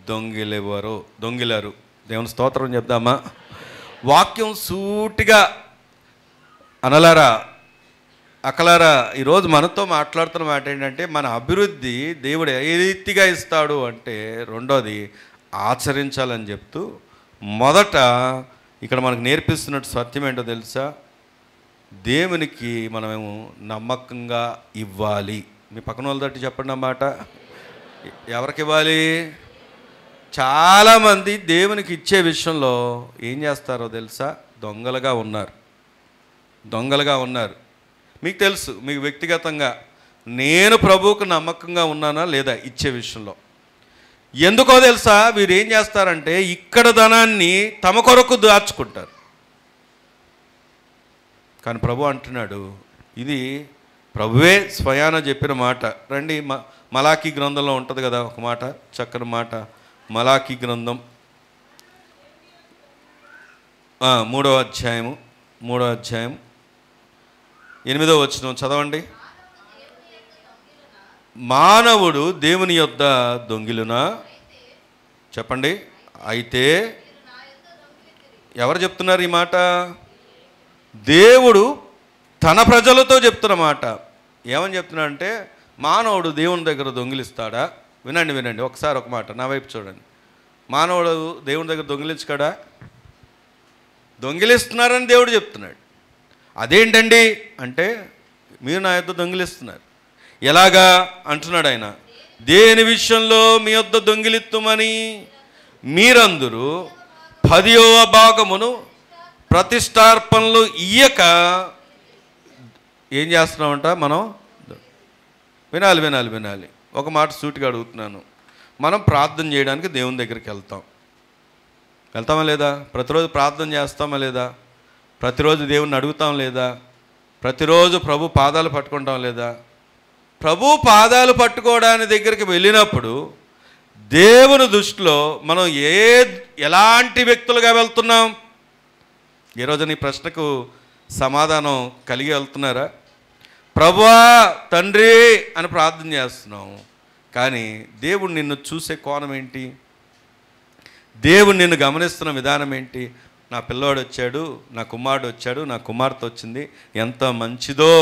దొంగిలరు. దేవుని స్తోత్రం చెప్దామా? వాక్యం సూటిగా అనలారా అకలారా ఈరోజు మనతో మాట్లాడుతున్న మాట ఏంటంటే, మన అభివృద్ధి దేవుడు ఏ రీతిగా ఇస్తాడు అంటే, రెండోది ఆచరించాలని చెప్తూ, మొదట ఇక్కడ మనకు నేర్పిస్తున్నట్టు సత్యం ఏంటో తెలుసా? దేవునికి మనమేమో నమ్మకంగా ఇవ్వాలి. మీ పక్కన వాళ్ళ తట్టి చెప్పండి అన్నమాట. ఎవరికి ఇవ్వాలి? చాలామంది దేవునికి ఇచ్చే విషయంలో ఏం చేస్తారో తెలుసా? దొంగలుగా ఉన్నారు. మీకు తెలుసు, మీకు వ్యక్తిగతంగా నేను ప్రభువుకు నమ్మకంగా ఉన్నానా లేదా ఇచ్చే విషయంలో. ఎందుకో తెలుసా? వీరు ఏం చేస్తారంటే, ఇక్కడ ధనాన్ని తమ కొరకు దాచుకుంటారు. కానీ ప్రభు అంటున్నాడు, ఇది ప్రభువే స్వయాన చెప్పిన మాట. రండి, మలాకీ గ్రంథంలో ఉంటుంది కదా ఒక మాట, చక్కని మాట. మలాకీ గ్రంథం 3వ అధ్యాయం 8వ వచనం చదవండి. మానవుడు దేవుని యొద్ద దొంగిలునా, చెప్పండి. అయితే ఎవరు చెప్తున్నారు ఈ మాట? దేవుడు తన ప్రజలతో చెప్తున్న మాట. ఏమని చెప్తున్నాడంటే, మానవుడు దేవుని దగ్గర దొంగిలిస్తాడా? వినండి వినండి ఒకసారి ఒక మాట, నా వైపు చూడండి. మానవుడు దేవుని దగ్గర దొంగిలించడా? దొంగిలిస్తున్నారని దేవుడు చెప్తున్నాడు. అదేంటండి అంటే, మీరు నా యొద్ద దొంగిలిస్తున్నారు. ఎలాగా అంటున్నాడు ఆయన. దేని విషయంలో మీ యొద్ద దొంగిలిత్తుమని మీరందరూ 10వ భాగమును ప్రతిష్టార్పణలు ఇయ్యక ఏం చేస్తున్నామంట మనం? వినాలి వినాలి వినాలి. ఒక మాట సూటిగా అడుగుతున్నాను. మనం ప్రార్థన చేయడానికి దేవుని దగ్గరికి వెళ్తామా లేదా? ప్రతిరోజు ప్రార్థన చేస్తామా లేదా? ప్రతిరోజు దేవుని అడుగుతాం లేదా? ప్రతిరోజు ప్రభు పాదాలు పట్టుకుంటాం లేదా? ప్రభు పాదాలు పట్టుకోవడానికి దగ్గరికి వెళ్ళినప్పుడు దేవుని దృష్టిలో మనం ఎలాంటి వ్యక్తులుగా వెళ్తున్నాం? ఈరోజు నీ ప్రశ్నకు సమాధానం కలిగి వెళ్తున్నారా? ప్రభువా తండ్రి అని ప్రార్థన చేస్తున్నాం, కానీ దేవుడు నిన్ను చూసే కోణం ఏంటి? దేవుడు నిన్ను గమనిస్తున్న విధానం ఏంటి? నా పిల్లోడు వచ్చాడు, నా కుమారుడు వచ్చాడు, నా కుమార్తె వచ్చింది, ఎంత మంచిదో,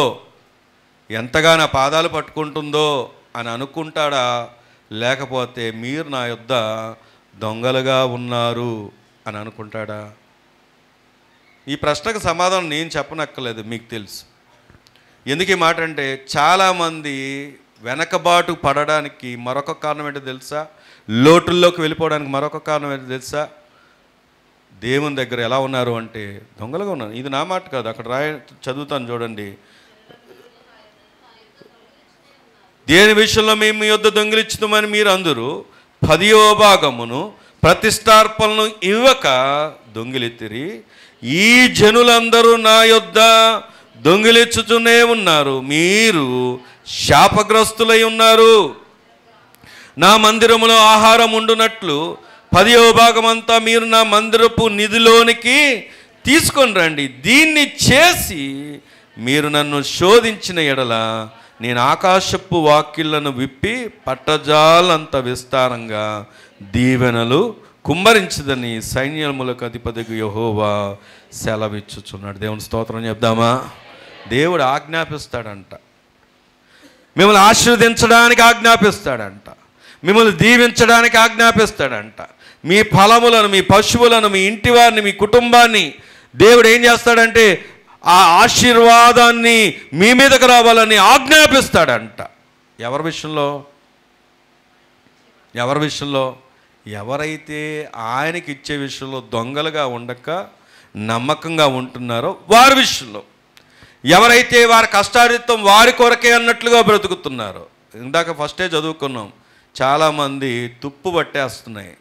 ఎంతగా నా పాదాలు పట్టుకుంటుందో అని అనుకుంటాడా? లేకపోతే మీరు నా యొద్ద దొంగలుగా ఉన్నారు అని అనుకుంటాడా? ఈ ప్రశ్నకు సమాధానం నేను చెప్పనక్కర్లేదు, మీకు తెలుసు. ఎందుకు ఈ మాట అంటే, చాలామంది వెనకబాటు పడడానికి మరొక కారణం ఏంటో తెలుసా? లోటుల్లోకి వెళ్ళిపోవడానికి మరొక కారణం ఏంటో తెలుసా? దేవుని దగ్గర ఎలా ఉన్నారు అంటే దొంగలుగా ఉన్నారు. ఇది నా మాట కాదు, అక్కడ చదువుతాను చూడండి. దేని విషయంలో మేము మీ యొద్ద దొంగిలించుతామని మీరు అందరూ 10వ భాగమును ప్రతిష్టార్పణను ఇవ్వక దొంగిలిత్తిరి. ఈ జనులందరూ నా యొద్ద దొంగిలించుతూనే ఉన్నారు. మీరు శాపగ్రస్తులై ఉన్నారు. నా మందిరములో ఆహారం ఉండునట్లు 10వ భాగమంతా మీరు నా మందిరపు నిధిలోనికి తీసుకొని రండి. దీన్ని చేసి మీరు నన్ను శోధించిన ఎడల నేను ఆకాశపు వాకిళ్లను విప్పి పట్టజాలంత విస్తారంగా దీవెనలు కుమ్మరించదని సైన్యములకు అధిపతికి యెహోవా సెలవిచ్చుచున్నాడు. దేవుని స్తోత్రం చెప్దామా? దేవుడు ఆజ్ఞాపిస్తాడంట, మిమ్మల్ని ఆశీర్వదించడానికి ఆజ్ఞాపిస్తాడంట, మిమ్మల్ని దీవించడానికి ఆజ్ఞాపిస్తాడంట. మీ ఫలములను, మీ పశువులను, మీ ఇంటి వారిని, మీ కుటుంబాన్ని దేవుడు ఏం చేస్తాడంటే ఆ ఆశీర్వాదాన్ని మీ మీదకు రావాలని ఆజ్ఞాపిస్తాడంట. ఎవరి విషయంలో? ఎవరైతే ఆయనకి ఇచ్చే విషయంలో దొంగలుగా ఉండక నమ్మకంగా ఉంటున్నారో వారి విషయంలో. ఎవరైతే వారి కష్టారిత్వం వారి కొరకే అన్నట్లుగా బ్రతుకుతున్నారో. ఇందాక ఫస్టే చదువుకున్నాం, చాలామంది తుప్పు పట్టేస్తున్నాయి.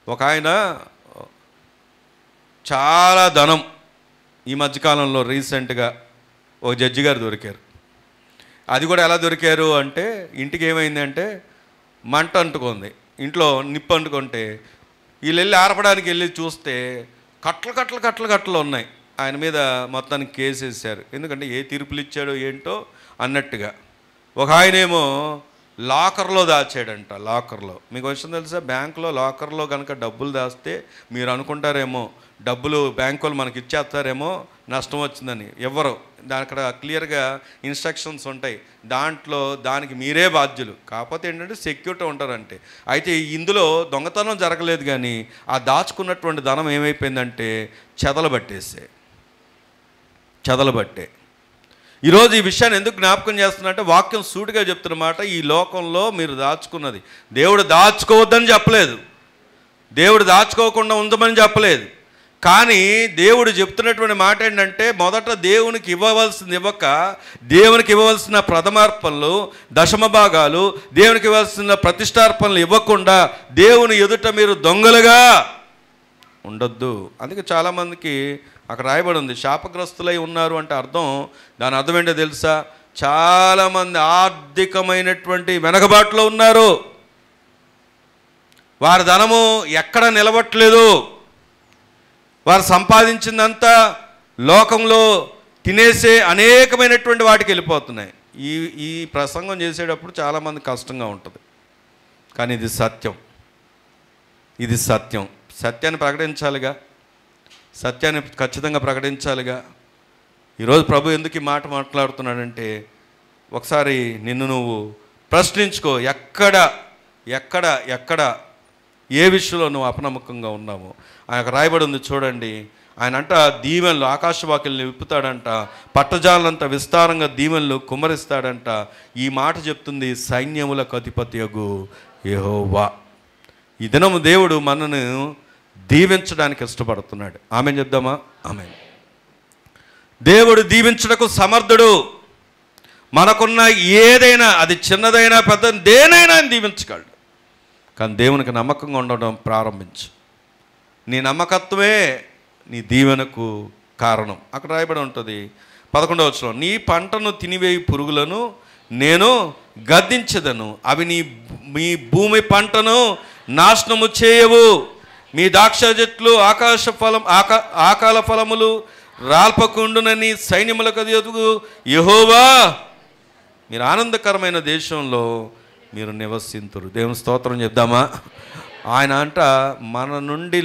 ఒక ఆయన చాలా ధనం, ఈ మధ్యకాలంలో రీసెంట్గా ఒక జడ్జి గారు దొరికారు. అది కూడా ఎలా దొరికారు అంటే, ఇంటికి ఏమైంది అంటే మంట అంటుకుంది, ఇంట్లో నిప్పు అంటుకుంటే వీళ్ళు వెళ్ళి ఆర్పడానికి వెళ్ళి చూస్తే కట్టలు ఉన్నాయి. ఆయన మీద మొత్తానికి కేసు వేశారు. ఎందుకంటే ఏ తీర్పులు ఇచ్చాడో ఏంటో అన్నట్టుగా. ఒక ఆయనేమో లాకర్లో దాచాడంట. లాకర్లో మీకు విషయం తెలుసా? బ్యాంకులో లాకర్లో కనుక డబ్బులు దాస్తే మీరు అనుకుంటారేమో డబ్బులు బ్యాంకు వాళ్ళు మనకి ఇచ్చేస్తారేమో, నష్టం వచ్చిందని. ఎవరు అక్కడ క్లియర్గా ఇన్స్ట్రక్షన్స్ ఉంటాయి, దాంట్లో దానికి మీరే బాధ్యులు. కాకపోతే ఏంటంటే సెక్యూరిటీ ఉంటారంటే. అయితే ఇందులో దొంగతనం జరగలేదు, కానీ ఆ దాచుకున్నటువంటి ధనం ఏమైపోయిందంటే చెదలబట్టే. ఈరోజు ఈ విషయాన్ని ఎందుకు జ్ఞాపకం చేస్తున్నట్టే, వాక్యం సూటిగా చెప్తున్నమాట. ఈ లోకంలో మీరు దాచుకున్నది దేవుడు దాచుకోవద్దని చెప్పలేదు, దేవుడు దాచుకోకుండా ఉందమని చెప్పలేదు. కానీ దేవుడు చెప్తున్నటువంటి మాట ఏంటంటే, మొదట దేవునికి ఇవ్వవలసింది ఇవ్వక, దేవునికి ఇవ్వవలసిన ప్రథమార్పణలు, దశమ భాగాలు, దేవునికి ఇవ్వాల్సిన ప్రతిష్టార్పణలు ఇవ్వకుండా దేవుని ఎదుట మీరు దొంగలుగా ఉండొద్దు. అందుకే చాలామందికి అక్కడ రాయబడి ఉంది శాపగ్రస్తులై ఉన్నారు అంటే దాని అర్థం ఏంటో తెలుసా? చాలామంది ఆర్థికమైనటువంటి వెనకబాటులో ఉన్నారు. వారి ధనము ఎక్కడ నిలబట్టలేదు. వారు సంపాదించిందంతా లోకంలో తినేసే అనేకమైనటువంటి వాటికి వెళ్ళిపోతున్నాయి. ఈ ప్రసంగం చేసేటప్పుడు చాలామంది కష్టంగా ఉంటుంది, కానీ ఇది సత్యం. ఇది సత్యం. సత్యాన్ని ప్రకటించాలిగా, సత్యాన్ని ఖచ్చితంగా ప్రకటించాలిగా. ఈరోజు ప్రభు ఎందుకు ఈ మాట మాట్లాడుతున్నాడంటే, ఒకసారి నిన్ను నువ్వు ప్రశ్నించుకో. ఎక్కడ ఏ విషయంలో నువ్వు అపనమ్మకంగా ఉన్నావో. ఆయనకు రాయబడి ఉంది చూడండి. ఆయన అంట దీవెనలు, ఆకాశవాక్యల్ని విప్పుతాడంట, పట్టజాలంత విస్తారంగా దీవెనలు కుమ్మరిస్తాడంట. ఈ మాట చెప్తుంది సైన్యములకు అధిపతియగు యెహోవా. ఈ దినము దేవుడు మనను దీవించడానికి ఇష్టపడుతున్నాడు. ఆమేన్ చెప్దామా? ఆమేన్. దేవుడు దీవించుటకు సమర్థుడు. మనకున్న ఏదైనా, అది చిన్నదైనా పెద్ద దేనైనా ఆయన దీవించగలడు. కానీ దేవునికి నమ్మకంగా ఉండడం ప్రారంభించు. నీ నమ్మకత్వమే నీ దీవెనకు కారణం. అక్కడ రాయబడి ఉంటుంది 11వ వచనం, నీ పంటను తినివేయి పురుగులను నేను గద్దించదను, అవి మీ భూమి పంటను నాశనము చేయవు. మీ ద్రాక్ష చెట్లు ఆకాల ఫలములు రాల్పకుండునని సైన్యములకు అధిపతియగు యెహోవా మీరు ఆనందకరమైన దేశంలో మీరు నివసింతురు. దేవుని స్తోత్రం చెప్దామా? ఆయన అంట మన నుండి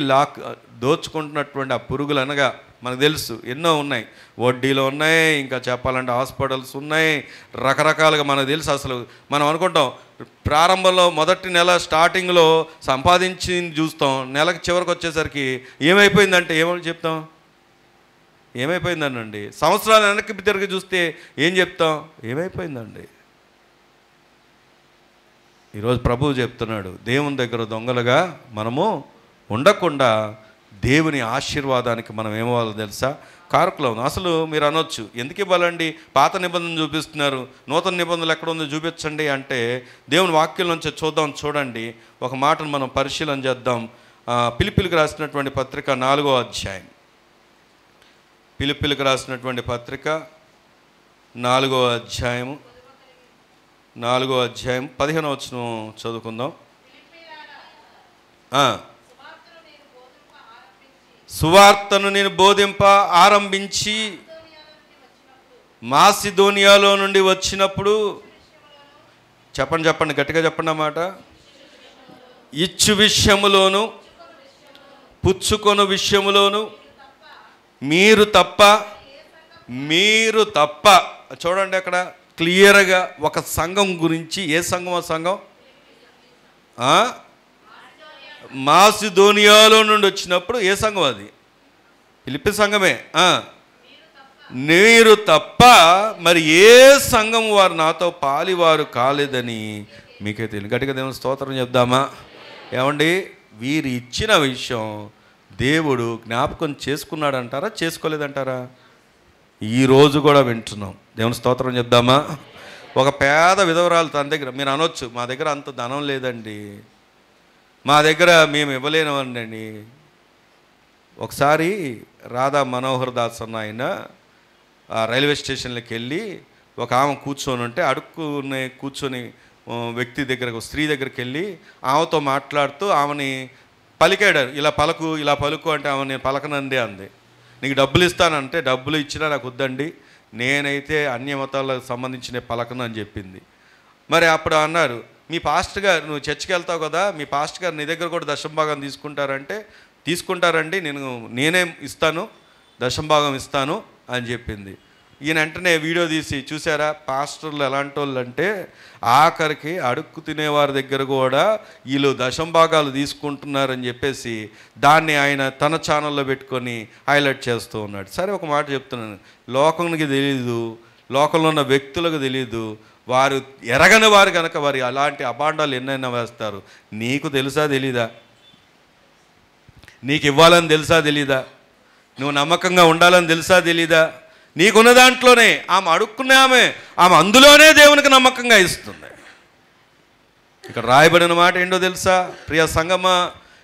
దోచుకుంటున్నటువంటి ఆ పురుగులు అనగా మనకు తెలుసు ఎన్నో ఉన్నాయి. వడ్డీలు ఉన్నాయి, ఇంకా చెప్పాలంటే హాస్పిటల్స్ ఉన్నాయి, రకరకాలుగా మనకు తెలుసు. అసలు మనం అనుకుంటాం ప్రారంభంలో మొదటి నెల స్టార్టింగ్లో సంపాదించి చూస్తాం, నెలకు చివరికి వచ్చేసరికి ఏమైపోయిందంటే ఏమని చెప్తాం? ఏమైపోయిందనండి. సంవత్సరాలు వెనక్కి తిరిగి చూస్తే ఏం చెప్తాం? ఏమైపోయిందండి. ఈరోజు ప్రభువు చెప్తున్నాడు, దేవుని దగ్గర దొంగలుగా మనము ఉండకుండా దేవుని ఆశీర్వాదానికి మనం ఏమవ్వాలో తెలుసా? కారకులం. అసలు మీరు అనొచ్చు, ఎందుకు ఇవ్వాలండి? పాత నిబంధన చూపిస్తున్నారు, నూతన నిబంధనలు ఎక్కడ ఉందో చూపించండి అంటే, దేవుని వాక్యం నుంచి చూడండి. ఒక మాటను మనం పరిశీలన చేద్దాం. ఫిలిప్పీలకు రాసినటువంటి పత్రిక 4వ అధ్యాయం. ఫిలిప్పీలకు రాసినటువంటి పత్రిక 4వ అధ్యాయము 15వ వచనం చదువుకుందాం. సువార్తను నేను బోధింప ఆరంభించి మాసిదోనియాలో నుండి వచ్చినప్పుడు, చెప్పండి గట్టిగా చెప్పండి అన్నమాట, ఇచ్చు విషయములోను పుచ్చుకొను విషయములోను మీరు తప్ప చూడండి అక్కడ క్లియర్గా ఒక సంఘం గురించి. ఏ సంఘం? ఆ సంఘం మాసిదోనియాలో నుండి వచ్చినప్పుడు ఏ సంఘం? అది ఫిలిప్పీ సంఘమే. మీరు తప్ప మరి ఏ సంఘం వారు నాతో పాలివారు కాలేదని మీకే తెలియదు. గట్టిగా దేవుని స్తోత్రం చెప్దామా? ఏమండి, వీరు ఇచ్చిన విషయం దేవుడు జ్ఞాపకం చేసుకున్నాడంటారా, చేసుకోలేదంటారా? ఈరోజు కూడా వింటున్నాం. దేవుని స్తోత్రం చెప్దామా? ఒక పేద విధవరాలు తన దగ్గర, మీరు అనొచ్చు మా దగ్గర అంత ధనం లేదండి, మా దగ్గర మేము ఇవ్వలేనివ్వండి. ఒకసారి రాధా మనోహర్ దాస్ అన్న ఆయన రైల్వే స్టేషన్లోకి వెళ్ళి ఒక ఆమె కూర్చొని ఉంటే, కూర్చొని వ్యక్తి దగ్గరకు, స్త్రీ దగ్గరికి వెళ్ళి ఆమెతో మాట్లాడుతూ ఆమెని పలికాడు, ఇలా పలుకు అంటే ఆమె నేను పలకనండి అంది. నీకు డబ్బులు ఇస్తానంటే, డబ్బులు ఇచ్చినా నాకు వద్దండి, నేనైతే అన్య మతాలకు సంబంధించిన పలకను అని చెప్పింది. మరి అప్పుడు అన్నారు, మీ పాస్టర్ గారు, నువ్వు చర్చికి వెళ్తావు కదా, మీ పాస్టర్ గారు నీ దగ్గర కూడా దశంభాగం తీసుకుంటారంటే, తీసుకుంటారండి, నేనే ఇస్తాను, దశంభాగం ఇస్తాను అని చెప్పింది. ఈయన వెంటనే వీడియో తీసి, చూసారా పాస్టర్లు ఎలాంటి వాళ్ళు అంటే, ఆఖరికి అడుక్కు తినేవారి దగ్గర కూడా వీళ్ళు దశంభాగాలు తీసుకుంటున్నారని చెప్పేసి దాన్ని ఆయన తన ఛానల్లో పెట్టుకొని హైలైట్ చేస్తూ ఉన్నాడు. సరే, ఒక మాట చెప్తున్నాను, లోకానికి తెలీదు, లోకంలో ఉన్న వ్యక్తులకు తెలీదు, వారు ఎరగని వారు కనుక వారి అలాంటి అబాండాలు ఎన్నైనా వేస్తారు. నీకు తెలుసా తెలీదా? నీకు ఇవ్వాలని తెలుసా తెలీదా? నువ్వు నమ్మకంగా ఉండాలని తెలుసా తెలీదా? నీకున్న దాంట్లోనే ఆమె అడుక్కునే ఆమె అందులోనే దేవునికి నమ్మకంగా ఇస్తుంది. ఇక్కడ రాయబడిన మాట ఏంటో తెలుసా? ప్రియ సంగమా,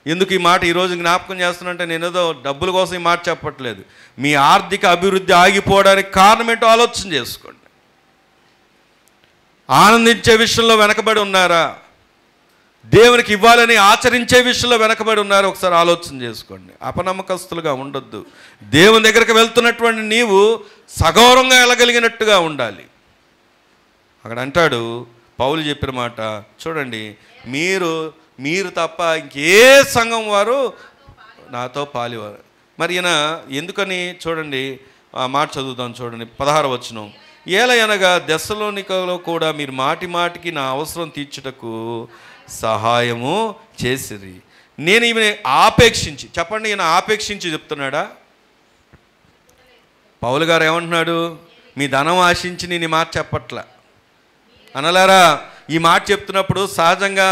ఎందుకు ఈ మాట ఈరోజు జ్ఞాపకం చేస్తున్నంటే, నేనేదో డబ్బుల కోసం ఈ మాట చెప్పట్లేదు. మీ ఆర్థిక అభివృద్ధి ఆగిపోవడానికి కారణం ఏంటో ఆలోచన చేసుకోండి. ఆనందించే విషయంలో వెనకబడి ఉన్నారా? దేవునికి ఇవ్వాలని ఆచరించే విషయంలో వెనకబడి ఉన్నారు. ఒకసారి ఆలోచన చేసుకోండి. అపనమ్మకస్తులుగా ఉండొద్దు. దేవుని దగ్గరికి వెళ్తున్నటువంటి నీవు సగౌరవంగా వెళ్ళగలిగినట్టుగా ఉండాలి. అక్కడ అంటాడు పౌలు చెప్పిన మాట చూడండి, మీరు తప్ప ఇంకే సంఘం వారు నాతో పాలివారు. మరి ఈయన ఎందుకని చూడండి, ఆ మాట చదువుతాం చూడండి, 16వ వచనం. ఏలయనగా దెస్సలోనికలో కూడా మీరు మాటి మాటికి నా అవసరం తీర్చుటకు సహాయము చేసిరి. నేను ఈమె ఆపేక్షించి, చెప్పండి, ఈయన ఆపేక్షించి చెప్తున్నాడా? పౌలు గారు ఏమంటున్నాడు? మీ ధనం ఆశించి నేను ఈ మాట చెప్పట్లా అనలారా. ఈ మాట చెప్తున్నప్పుడు సహజంగా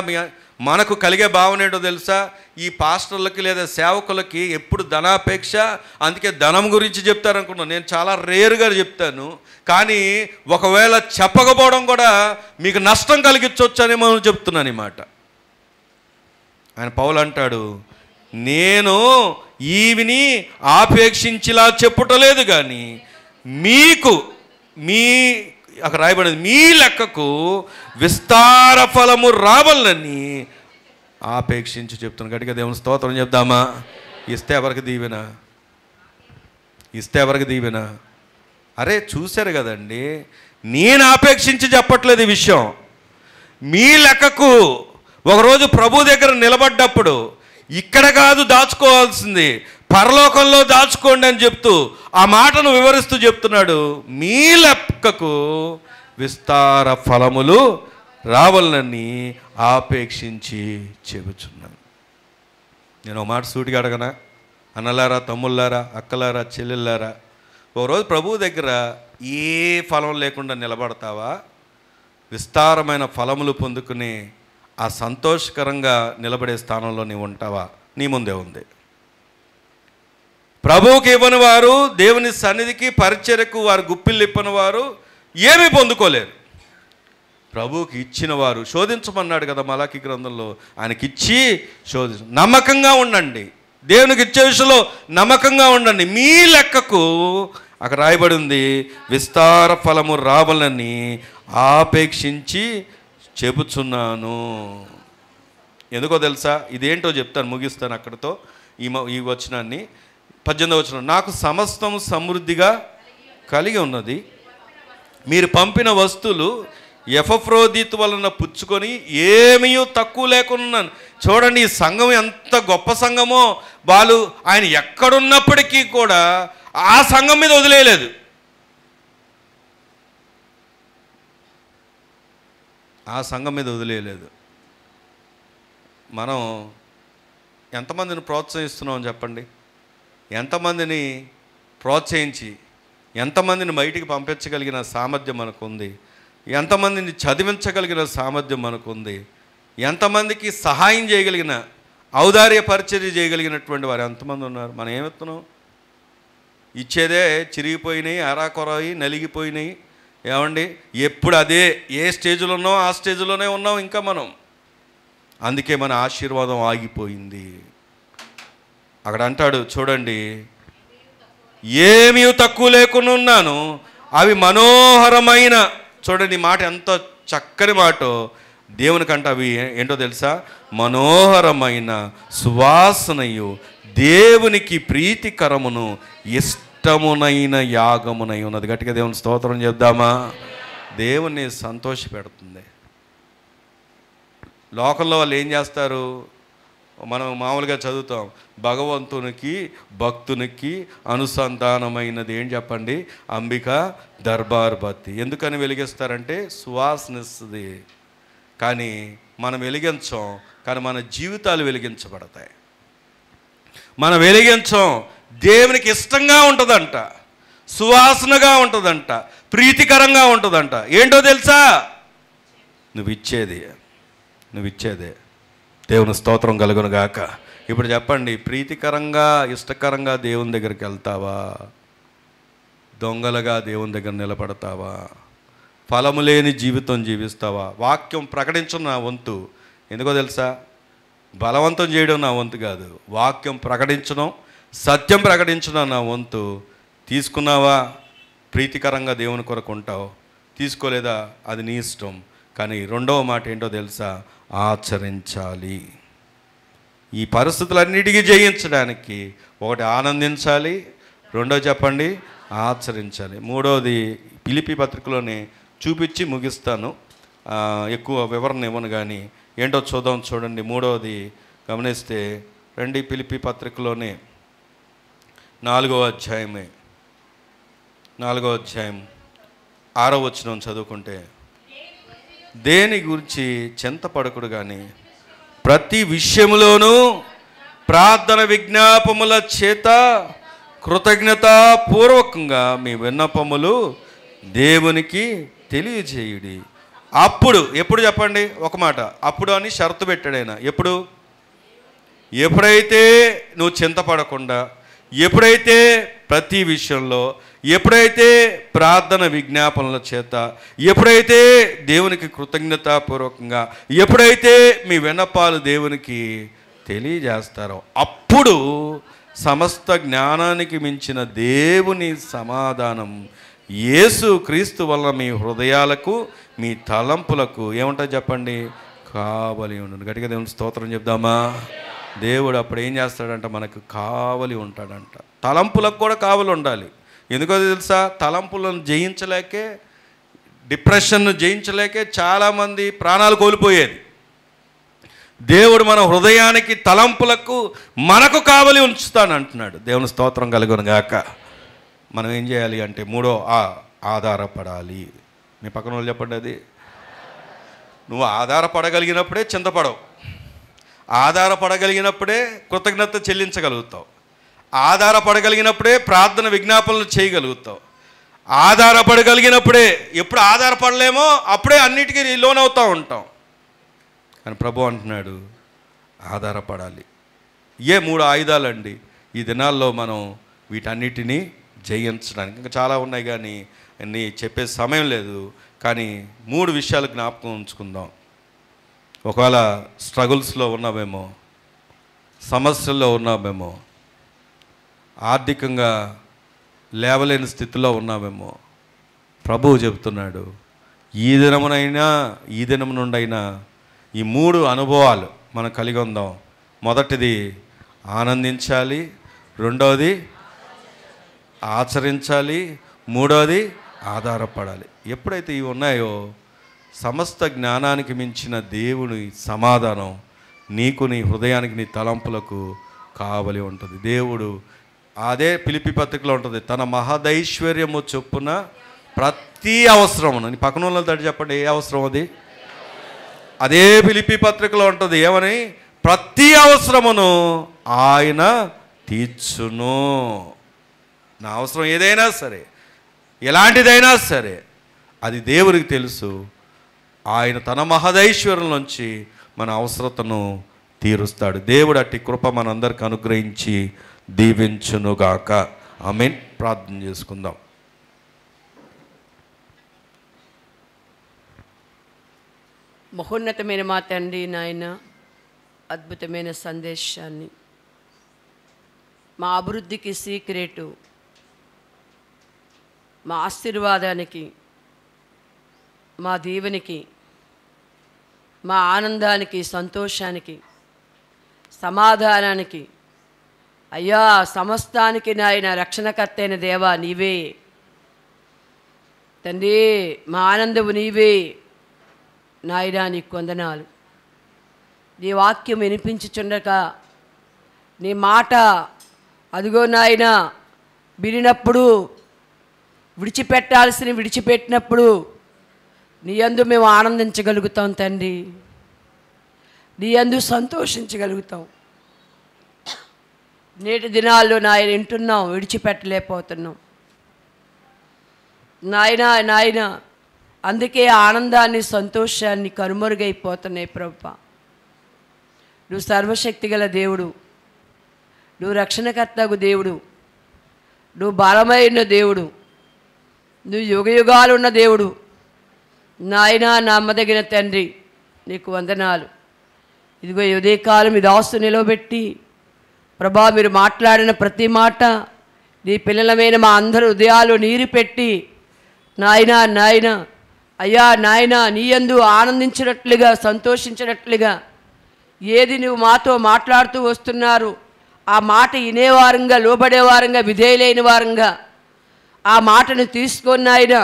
మనకు కలిగే భావన ఏంటో తెలుసా? ఈ పాస్టర్లకి లేదా సేవకులకి ఎప్పుడు ధనాపేక్ష, అందుకే ధనం గురించి చెప్తారనుకున్నాను. నేను చాలా రేరుగా చెప్తాను, కానీ ఒకవేళ చెప్పకపోవడం కూడా మీకు నష్టం కలిగించవచ్చు అని మనం చెప్తున్నాను ఈ మాట. ఆయన పౌలు అంటాడు, నేను ఈవిని ఆపేక్షించిలా చెప్పుటలేదు, కానీ మీకు అక్కడ రాయబడింది, మీ లెక్కకు విస్తార ఫలము రావాలని ఆపేక్షించి చెప్తున్నాను. గట్టిగా దేవుని స్తోత్రం చెప్దామా? ఇస్తే ఎవరికి దీవెన? ఇస్తే ఎవరికి దీవెన? అరే చూశారు కదండి, నేను ఆపేక్షించి చెప్పట్లేదు ఈ విషయం. మీ లెక్కకు ఒకరోజు ప్రభు దగ్గర నిలబడ్డప్పుడు ఇక్కడ కాదు దాచుకోవాల్సింది, పరలోకంలో దాచుకోండి అని చెప్తూ ఆ మాటను వివరిస్తూ చెప్తున్నాడు. మీ లెక్కకు విస్తార ఫలములు రావాలని ఆపేక్షించి చెబుతున్నాను. నేను ఒక మాట సూటిగా అడగనా? అన్నలారా, తమ్ముళ్ళారా, అక్కలారా, చెల్లెళ్ళారా, ఒకరోజు ప్రభువు దగ్గర ఏ ఫలం లేకుండా నిలబడతావా? విస్తారమైన ఫలములు పొందుకుని ఆ సంతోషకరంగా నిలబడే స్థానంలో నీవు ఉంటావా? నీ ముందే ఉంది. ప్రభువుకి ఇవ్వని వారు, దేవుని సన్నిధికి పరిచర్యకు వారు గుప్పిళ్ళు ఇప్పని వారు ఏమీ పొందుకోలేరు. ప్రభువుకి ఇచ్చిన వారు శోధించమన్నాడు కదా మలాకి గ్రంథంలో. ఆయనకిచ్చి నమ్మకంగా ఉండండి. దేవునికి ఇచ్చే విషయంలో నమ్మకంగా ఉండండి. మీ లెక్కకు అక్కడ రాయబడి ఉంది, విస్తార ఫలము రావాలని ఆపేక్షించి చెబుతున్నాను. ఎందుకో తెలుసా? ఇదేంటో చెప్తాను, ముగిస్తాను అక్కడితో ఈ వచనాన్ని. 18వ వచనం. నాకు సమస్తం సమృద్ధిగా కలిగి ఉన్నది, మీరు పంపిన వస్తువులు ఎపఫ్రోదితు వలన పుచ్చుకొని ఏమీ తక్కువ లేకున్నాను. చూడండి, ఈ సంఘం ఎంత గొప్ప సంఘమో. వాళ్ళు ఆయన ఎక్కడున్నప్పటికీ కూడా ఆ సంఘం మీద వదిలేయలేదు. ఆ సంఘం మీద వదిలేయలేదు. మనం ఎంతమందిని ప్రోత్సహిస్తున్నాం చెప్పండి? ఎంతమందిని ప్రోత్సహించి ఎంతమందిని బయటికి పంపించగలిగిన సామర్థ్యం మనకు ఉంది? ఎంతమందిని చదివించగలిగిన సామర్థ్యం మనకు ఉంది? ఎంతమందికి సహాయం చేయగలిగిన, ఔదార్య పరిచర్య చేయగలిగినటువంటి వారు ఎంతమంది ఉన్నారు? మనం ఏమిస్తున్నాం? ఇచ్చేదే చిరిగిపోయినాయి, అరాకొరాయి, నలిగిపోయినాయి. ఏమండి, ఎప్పుడు అదే ఏ స్టేజ్లో ఉన్నాం ఆ స్టేజ్లోనే ఉన్నాం ఇంకా మనం. అందుకే మన ఆశీర్వాదం ఆగిపోయింది. అక్కడ అంటాడు చూడండి, ఏమీ తక్కువ లేకుండా ఉన్నాను, అవి మనోహరమైన, చూడండి మాట ఎంత చక్కని మాటో. దేవునికంటే అవి ఏంటో తెలుసా? మనోహరమైన సువాసనయు దేవునికి ప్రీతికరమును ఇష్టమునైన యాగమునై ఉన్నది. గట్టిగా దేవుని స్తోత్రం చేద్దామా? దేవుని సంతోష పెడుతుంది. లోకంలో వాళ్ళు ఏం చేస్తారు? మనం మామూలుగా చదువుతాం, భగవంతునికి భక్తునికి అనుసంధానమైనది ఏం చెప్పండి? అంబిక దర్బార్ బత్తి. ఎందుకని వెలిగిస్తారంటే సువాసన ఇస్తుంది. కానీ మనం వెలిగించం, కానీ మన జీవితాలు వెలిగించబడతాయి. మనం వెలిగించం, దేవునికి ఇష్టంగా ఉంటుందంట, సువాసనగా ఉంటుందంట, ప్రీతికరంగా ఉంటుందంట. ఏంటో తెలుసా? నువ్వు ఇచ్చేదే. దేవుని స్తోత్రం కలుగును గాక. ఇప్పుడు చెప్పండి, ప్రీతికరంగా ఇష్టకరంగా దేవుని దగ్గరికి వెళ్తావా? దొంగలుగా దేవుని దగ్గర నిలబడతావా? ఫలము లేని జీవితం జీవిస్తావా? వాక్యం ప్రకటించడం నా వంతు. ఎందుకో తెలుసా? బలవంతం చేయడం నా వంతు కాదు. వాక్యం ప్రకటించడం, సత్యం ప్రకటించడం నా వంతు. తీసుకున్నావా? ప్రీతికరంగా దేవుని కొరకు ఉంటావు. తీసుకోలేదా? అది నీ ఇష్టం. కానీ రెండవ మాట ఏంటో తెలుసా? ఆచరించాలి. ఈ పరిస్థితులన్నిటికీ జయించడానికి ఒకటి ఆనందించాలి, రెండో చెప్పండి ఆచరించాలి, మూడోది ఫిలిప్పీ పత్రికలోనే చూపించి ముగిస్తాను, ఎక్కువ వివరణ ఇవ్వను కానీ ఏంటో చూద్దాం. చూడండి, మూడవది గమనిస్తే రండి, ఫిలిప్పీ పత్రికలోనే 4వ అధ్యాయం 6వ వచనం చదువుకుంటే, దేని గురించి చింతపడకుడు కానీ ప్రతి విషయములోనూ ప్రార్థన విజ్ఞాపముల చేత కృతజ్ఞతాపూర్వకంగా మీ విన్నపములు దేవునికి తెలియజేయుడి. అప్పుడు, ఎప్పుడు చెప్పండి ఒక మాట, అప్పుడు అని షరతు పెట్టాడు ఆయన. ఎప్పుడైతే నువ్వు చింతపడకుండా, ఎప్పుడైతే ప్రతి విషయంలో, ఎప్పుడైతే ప్రార్థన విజ్ఞాపనల చేత, ఎప్పుడైతే దేవునికి కృతజ్ఞతాపూర్వకంగా, ఎప్పుడైతే మీ విన్నపాలు దేవునికి తెలియజేస్తారో అప్పుడు సమస్త జ్ఞానానికి మించిన దేవుని సమాధానం యేసు క్రీస్తు వలన మీ హృదయాలకు మీ తలంపులకు ఏమంటారు చెప్పండి, కావలి ఉండు. గట్టిగా దేవుని స్తోత్రం చెప్దామా. దేవుడు అప్పుడు ఏం చేస్తాడంట, మనకు కావలి ఉంటాడంట. తలంపులకు కూడా కావలి ఉండాలి. ఎందుకో తెలుసా, తలంపులను జయించలేకే, డిప్రెషన్ను జయించలేకే చాలామంది ప్రాణాలు కోల్పోయేది. దేవుడు మన హృదయానికి తలంపులకు మనకు కావలి ఉంచుతానంటున్నాడు. దేవుని స్తోత్రం కలుగును గాక. మనం ఏం చేయాలి అంటే, మూడో ఆధారపడాలి. మీ పక్కన వాళ్ళు చెప్పండి, అది నువ్వు ఆధారపడగలిగినప్పుడే చింతపడవు, ఆధారపడగలిగినప్పుడే కృతజ్ఞత చెల్లించగలుగుతావు, ఆధారపడగలిగినప్పుడే ప్రార్థన విజ్ఞాపనలు చేయగలుగుతావు, ఆధారపడగలిగినప్పుడే, ఎప్పుడు ఆధారపడలేమో అప్పుడే అన్నిటికీ లోనవుతూ ఉంటాం. కానీ ప్రభు అంటున్నాడు ఆధారపడాలి. 3 ఆయుధాలండి ఈ దినాల్లో మనం వీటన్నిటినీ జయించడానికి. ఇంకా చాలా ఉన్నాయి కానీ అన్నీ చెప్పే సమయం లేదు. కానీ 3 విషయాలు జ్ఞాపకం ఉంచుకుందాం. ఒకవేళ స్ట్రగుల్స్లో ఉన్నామేమో, సమస్యల్లో ఉన్నామేమో, ఆర్థికంగా లేవలేని స్థితిలో ఉన్నామేమో, ప్రభువు చెబుతున్నాడు ఈ దినం నుండైనా ఈ 3 అనుభవాలు మనం కలిగి ఉందాం. మొదటిది ఆనందించాలి, రెండవది ఆచరించాలి, మూడవది ఆధారపడాలి. ఎప్పుడైతే ఇవి ఉన్నాయో సమస్త జ్ఞానానికి మించిన దేవుని సమాధానం నీకు, నీ హృదయానికి, నీ తలంపులకు కావలి ఉంటుంది. దేవుడు అదే ఫిలిప్పీ పత్రికలో ఉంటుంది, తన మహదైశ్వర్యము చొప్పున ప్రతి అవసరమును. నీ పక్కన వాళ్ళ తోటి చెప్పండి, ఏ అవసరం అది? అదే ఫిలిప్పీ పత్రికలో ఉంటుంది, ఏమని? ప్రతి అవసరమును ఆయన తీర్చును. నా అవసరం ఏదైనా సరే, ఎలాంటిదైనా సరే, అది దేవుడికి తెలుసు. ఆయన తన మహదైశ్వర్యం నుంచి మన అవసరతను తీరుస్తాడు. దేవుడు అట్టి కృప మనందరికి అనుగ్రహించి దీవించునుగాక. ఆమేన్. ప్రార్థన చేసుకుందాం. మహోన్నతమైన మా తండ్రి నాయన, అద్భుతమైన సందేశాన్ని, మా అభివృద్ధికి సీక్రెటు, మా ఆశీర్వాదానికి, మా దీవెనికి, మా ఆనందానికి, సంతోషానికి, సమాధానానికి, అయ్యా సమస్తానికి నాయన రక్షణకర్త అయిన దేవా నీవే తండ్రి. మా ఆనందము నీవే నాయనా, నీకు వందనాలు. నీ వాక్యం వినిపించుచుండక, నీ మాట అదిగో నాయన వినినప్పుడు, విడిచిపెట్టినప్పుడు నీ యందు మేము ఆనందించగలుగుతాం తండ్రి, నీ యందు సంతోషించగలుగుతాం. నేటి దినాల్లో నాయన వింటున్నాం, విడిచిపెట్టలేకపోతున్నాం నాయన. అందుకే ఆనందాన్ని, సంతోషాన్ని కనుమరుగైపోతున్నాయి ప్రభువా. నువ్వు సర్వశక్తి గల దేవుడు, నువ్వు రక్షణకర్తకు దేవుడు, నువ్వు బలమైన దేవుడు, నువ్వు యుగయుగాలున్న దేవుడు నాయనా. నమ్మదగిన తండ్రి, నీకు వందనాలు. ఇదిగో ఉదయకాలం ఇది ఆస్తు నిలవబెట్టి ప్రభా, మీరు మాట్లాడిన ప్రతి మాట నీ పిల్లలమైన మా అందరి హృదయాలు నీరు పెట్టి నాయనా అయ్యా నాయన నీ యందు ఆనందించినట్లుగా సంతోషించినట్లుగా ఏది నువ్వు మాతో మాట్లాడుతూ వస్తున్నారు ఆ మాట వినేవారంగా లోబడేవారంగా విధేయులైన వారంగా ఆ మాటను తీసుకొని ఆయన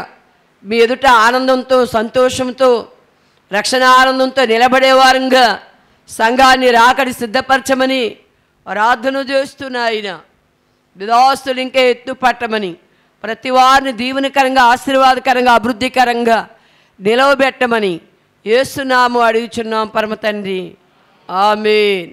మీ ఎదుట ఆనందంతో సంతోషంతో రక్షణ ఆనందంతో నిలబడేవారంగా సంఘాన్ని రాకడి సిద్ధపరచమని ప్రార్థన చేస్తున్నాయన విదాస్తులు ఇంకా ఎత్తుపట్టమని ప్రతి వారిని దీవెనకరంగా ఆశీర్వాదకరంగా అభివృద్ధికరంగా నిలవబెట్టమని యేసునామమున అడుగుచున్నాం పరమ తండ్రి ఆమేన్.